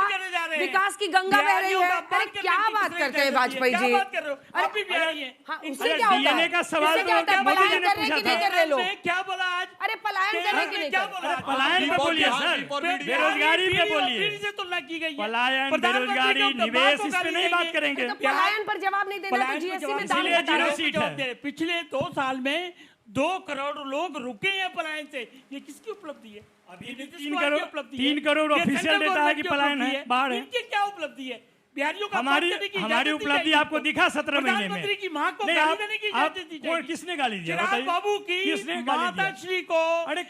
S1: विकास की गंगा बह रही है। अरे क्या बात करते हैं वाजपेयी जी?
S16: आप भी बिहारी हैं।
S1: उससे क्या होता है?
S16: का सवाल
S1: क्या होता है? पलायन करने की नहीं कर रहे लोग।
S16: क्या बोला आज?
S1: अरे पलायन करने की नहीं
S16: क्या बोला? पलायन पे बोलिए सर, बेरोजगारी पे बोलिए। से तुलना की गई है, पलायन, बेरोजगारी, निवेश, इस पे नहीं बात करेंगे।
S1: पलायन पर जवाब नहीं देना तो जीएसटी में दाम
S16: जीरो सीट है। पिछले 2 साल में
S10: 2 करोड़ लोग रुके हैं पलायन से, ये किसकी उपलब्धि है?
S16: अभी 3 करोड़ ऑफिशियल डेटा है कि पलायन है, बाहर है।
S10: इनकी क्या उपलब्धि है? बिहारियों का
S16: हमारी उपलब्धि आपको दिखा 17 महीने में।
S10: प्रधानमंत्री की मां को गाली देने की इजाजत दी जाएगी।
S16: किसने गाली दिया?
S10: चिराग बाबू की माताश्री को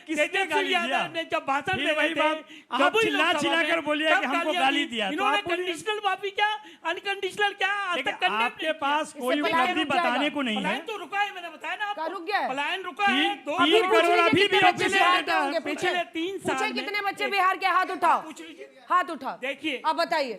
S16: किसने गाली दिया?
S10: ने जब भाषण दे रहे थे,
S16: आप चिल्ला कर बोलिए कि हमको गाली दिया, तो
S10: इन्होंने कंडीशनल माफी क्या, अनकंडीशनल क्या,
S16: आपके पास कोई उपलब्धि बताने को नहीं है।
S10: पलायन तो रुका है, मैंने बताया ना आपको,
S1: रुक गया,
S10: पलायन रुका है।
S16: 3 करोड़ अभी भी
S10: पिछले 3 साल में
S1: कितने बच्चे बिहार के? हाथ उठाओ, हाथ उठाओ।
S10: देखिए
S1: अब बताइए,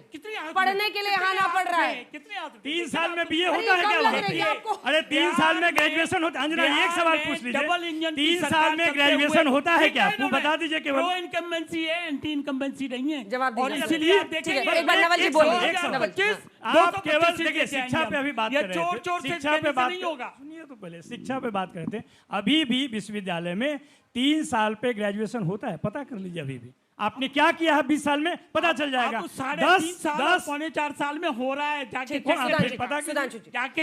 S1: पढ़ने के लिए यहाँ ना पढ़ रहा है।
S10: कितने
S16: 3 साल में बीए होता है क्या? अरे 3 साल में ग्रेजुएशन होता है? अंजना एक सवाल पूछ लीजिए,
S10: डबल इंजन
S16: 3 साल में ग्रेजुएशन होता है क्या? आपको बता दीजिए केवल।
S10: प्रो इनकम्बेंसी है, एंटी इनकम्बेंसी नहीं है।
S1: जवाब
S10: और
S1: दीजिए।
S10: इसलिए आप देखेंगे
S1: एक बार नवल जी बोलिए।
S16: आप केवल देखिए शिक्षा पे अभी बात कर रहे थे,
S10: चोर से
S16: शिक्षा पे बात
S10: नहीं होगा।
S16: सुनिए तो पहले शिक्षा पे बात करते हैं। अभी भी विश्वविद्यालय में 3 साल पे ग्रेजुएशन होता है, पता कर लीजिए। अभी भी आपने क्या किया है 20 साल में, पता चल जाएगा।
S10: 10 पौने 4 साल में हो रहा है, जाके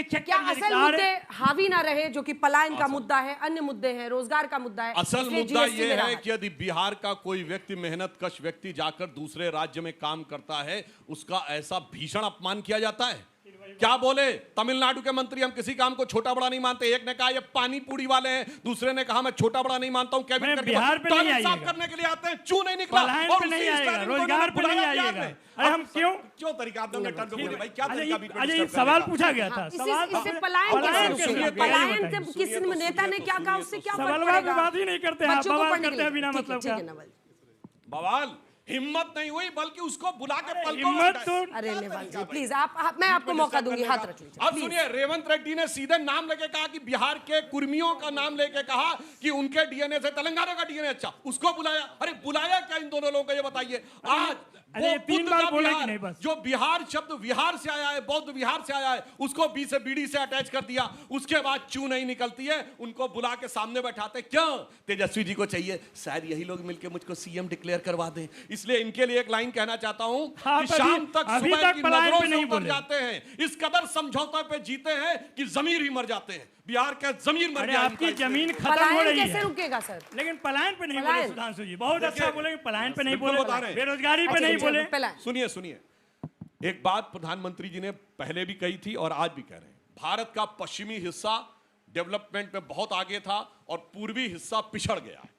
S10: चेक।
S1: क्या असल मुद्दे हावी ना रहे, जो कि पलायन का मुद्दा है, अन्य मुद्दे हैं, रोजगार का मुद्दा है?
S8: असल मुद्दा ये है कि यदि बिहार का कोई व्यक्ति, मेहनत कश व्यक्ति जाकर दूसरे राज्य में काम करता है, उसका ऐसा भीषण अपमान किया जाता है। क्या बोले तमिलनाडु के मंत्री, हम किसी काम को छोटा बड़ा नहीं मानते। एक ने कहा ये पानी पूरी वाले हैं, दूसरे ने कहा मैं छोटा बड़ा नहीं मानता हूं। कैबिनेट
S16: बिहार पे नहीं आएगा,
S8: साफ करने के लिए आते हैं, चू नहीं निकला,
S16: और नहीं आएगा, रोजगार पे नहीं आएगा। अरे हम क्यों
S8: तरीका आपने टर्न पे बोले भाई? क्या
S16: ये सवाल पूछा गया था,
S1: इससे पलायन से किसी नेता ने क्या कहा, उससे क्या फर्क पड़ेगा?
S16: बात ही नहीं करते हैं, बवाल करते हैं बिना मतलब का।
S8: बवाल हिम्मत नहीं हुई, बल्कि उसको बुला के पलकों में
S16: हिम्मत तो।
S1: अरे नेवाल जी प्लीज, आप मैं आपको मौका दूंगी, हाथ रख लीजिए।
S8: अब सुनिए, रेवंत रेड्डी ने सीधे नाम लेके कहा कि बिहार के कुर्मियों का नाम लेके कहा कि उनके डीएनए से तेलंगाना का डीएनए अच्छा, उसको बुलाया। अरे बुलाया क्या इन दोनों लोगों को, ये बताइए। आज
S16: अरे 3 बार बोला कि नहीं? बस
S8: जो बिहार शब्द विहार से आया है, बौद्ध विहार से आया है, उसको बी से बीडी से अटैच कर दिया। उसके बाद चू नहीं निकलती है, उनको बुला के सामने बैठाते। क्यों? तेजस्वी जी को चाहिए शायद यही लोग मिलकर मुझको सीएम डिक्लेयर करवा दें। इसलिए इनके लिए एक लाइन कहना चाहता हूं कि शाम तक सुबह की नजरों से उतर जाते हैं, इस कदर समझौते पे जीते हैं कि जमीर ही मर जाते हैं। बिहार का जमीर मर गया।
S16: आपकी जमीन खत्म हो रही है।
S1: कैसे रुकेगा सर?
S16: लेकिन पलायन पे नहीं बोले सुधांशु जी, बहुत अच्छा बोले। पलायन पे नहीं बोले, बेरोजगारी पे नहीं बोले।
S8: सुनिए, एक बात प्रधानमंत्री जी ने पहले भी कही थी और आज भी कह रहे हैं, भारत का पश्चिमी हिस्सा डेवलपमेंट में बहुत आगे था और पूर्वी हिस्सा पिछड़ गया है।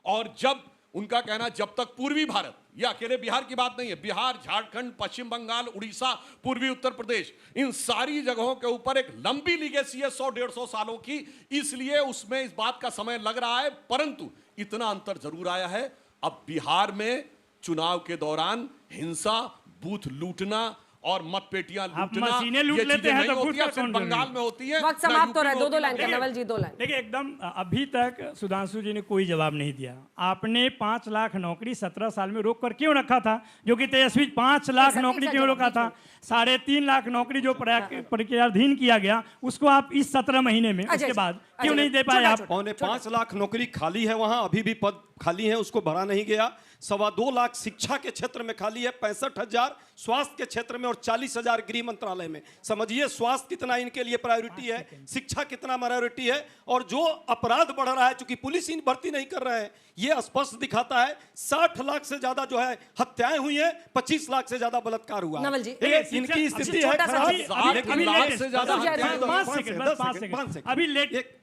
S8: और जब उनका कहना, जब तक पूर्वी भारत, यह अकेले बिहार की बात नहीं है, बिहार, झारखंड, पश्चिम बंगाल, उड़ीसा, पूर्वी उत्तर प्रदेश, इन सारी जगहों के ऊपर एक लंबी लीगेसी है 100-150 सालों की। इसलिए उसमें इस बात का समय लग रहा है, परंतु इतना अंतर जरूर आया है। अब बिहार में चुनाव के दौरान हिंसा, बूथ लूटना और मतपेटियां लूटना,
S16: मशीनें लूट लेते हैं तो
S8: होती है, सिर्फ बंगाल में होती है।
S1: वक्त समाप्त हो रहा है, 2 लाइन का नवल जी, 2 लाइन।
S16: देखिए, एकदम अभी तक सुधांशु जी ने कोई जवाब नहीं दिया। आपने 5 लाख नौकरी 17 साल में रोक कर क्यों रखा था? जो कि तेजस्वी 5 लाख नौकरी क्यों रोका था? 3.5 लाख नौकरी जो प्रक्रियाधीन किया गया, उसको आप इस 17 महीने में, उसके बाद क्यों नहीं दे पाए आप?
S9: 5.25 लाख नौकरी खाली है, वहां अभी भी पद खाली है, उसको भरा नहीं गया। 2.25 लाख शिक्षा के क्षेत्र में खाली है, 65,000 स्वास्थ्य के क्षेत्र में और 40,000 गृह मंत्रालय में। समझिए स्वास्थ्य कितना इनके लिए प्रायोरिटी है, शिक्षा कितना प्रायोरिटी है। और जो अपराध बढ़ रहा है, चूंकि पुलिस इन भर्ती नहीं कर रहे हैं, ये स्पष्ट दिखाता है। 60 लाख से ज्यादा जो है हत्याएं हुई हैं, 25 लाख से ज्यादा बलात्कार हुआ है। इनकी स्थिति है खराब।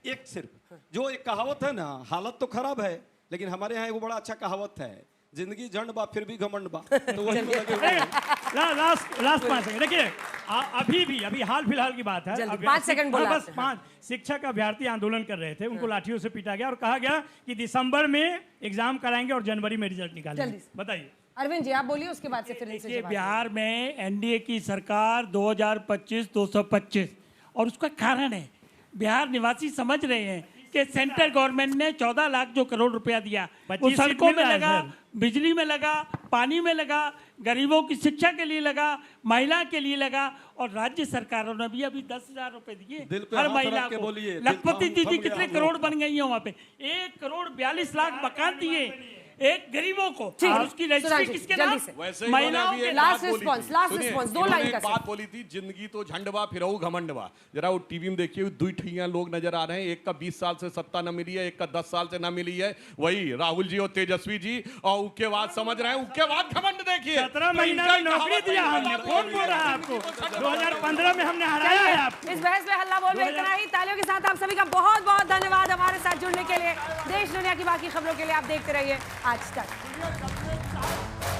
S9: एक सिर्फ जो एक कहावत है ना, हालत तो खराब है, लेकिन हमारे यहाँ वो बड़ा अच्छा कहावत है, जिंदगी झंड बा फिर भी घमंड बा। तो वही
S16: लास्ट 5 सेकंड। देखिए, अभी हाल फिलहाल की बात है,
S1: 5 सेकंड बोला।
S16: बस 5। शिक्षक अभ्यर्थी आंदोलन कर रहे थे, उनको लाठियों से पीटा गया और कहा गया कि दिसंबर में एग्जाम कराएंगे और जनवरी में रिजल्ट निकालेंगे। बताइए
S1: अरविंद जी, आप बोलिए, उसके बाद से फिर इनसे
S10: बिहार में एनडीए की सरकार 2025-225, और उसका कारण है बिहार निवासी समझ रहे हैं कि सेंट्रल गवर्नमेंट ने 14 लाख जो करोड़ रुपया दिया, वो सड़कों में लगा, बिजली में लगा, पानी में लगा, गरीबों की शिक्षा के लिए लगा, महिला के लिए लगा, और राज्य सरकारों ने भी अभी 10,000 रुपए दिए हर महिला को। लखपति दीदी कितने करोड़ बन गई है वहां पे? 1 करोड़ 42 लाख मकान दिए, एक गरीबों को और उसकी रजिस्ट्री किसके नाम?
S8: वैसे
S10: महिलाओं के
S1: लास्ट रिस्पांस 2 लाइन का
S8: बात बोली थी, जिंदगी तो झंडवा फिरऊ घमंडवा। जरा वो टीवी में देखिए, 2 ठिया लोग नजर आ रहे हैं, एक का 20 साल से सत्ता न मिली है, एक का 10 साल से न मिली है, वही राहुल जी और तेजस्वी जी, और उसके बाद समझ रहे हैं, उसके बाद घमंड देखिए।
S16: 17 महीना में नौकरी दिया हमने, कौन बोल रहा है आपको? 2015 में हमने हराया है आपको।
S1: इस बहस में हल्ला बोल में इतना ही। तालियों के साथ आप सभी का बहुत बहुत धन्यवाद हमारे साथ जुड़ने के लिए। देश दुनिया की बाकी खबरों के लिए आप देखते रहिए आज तक।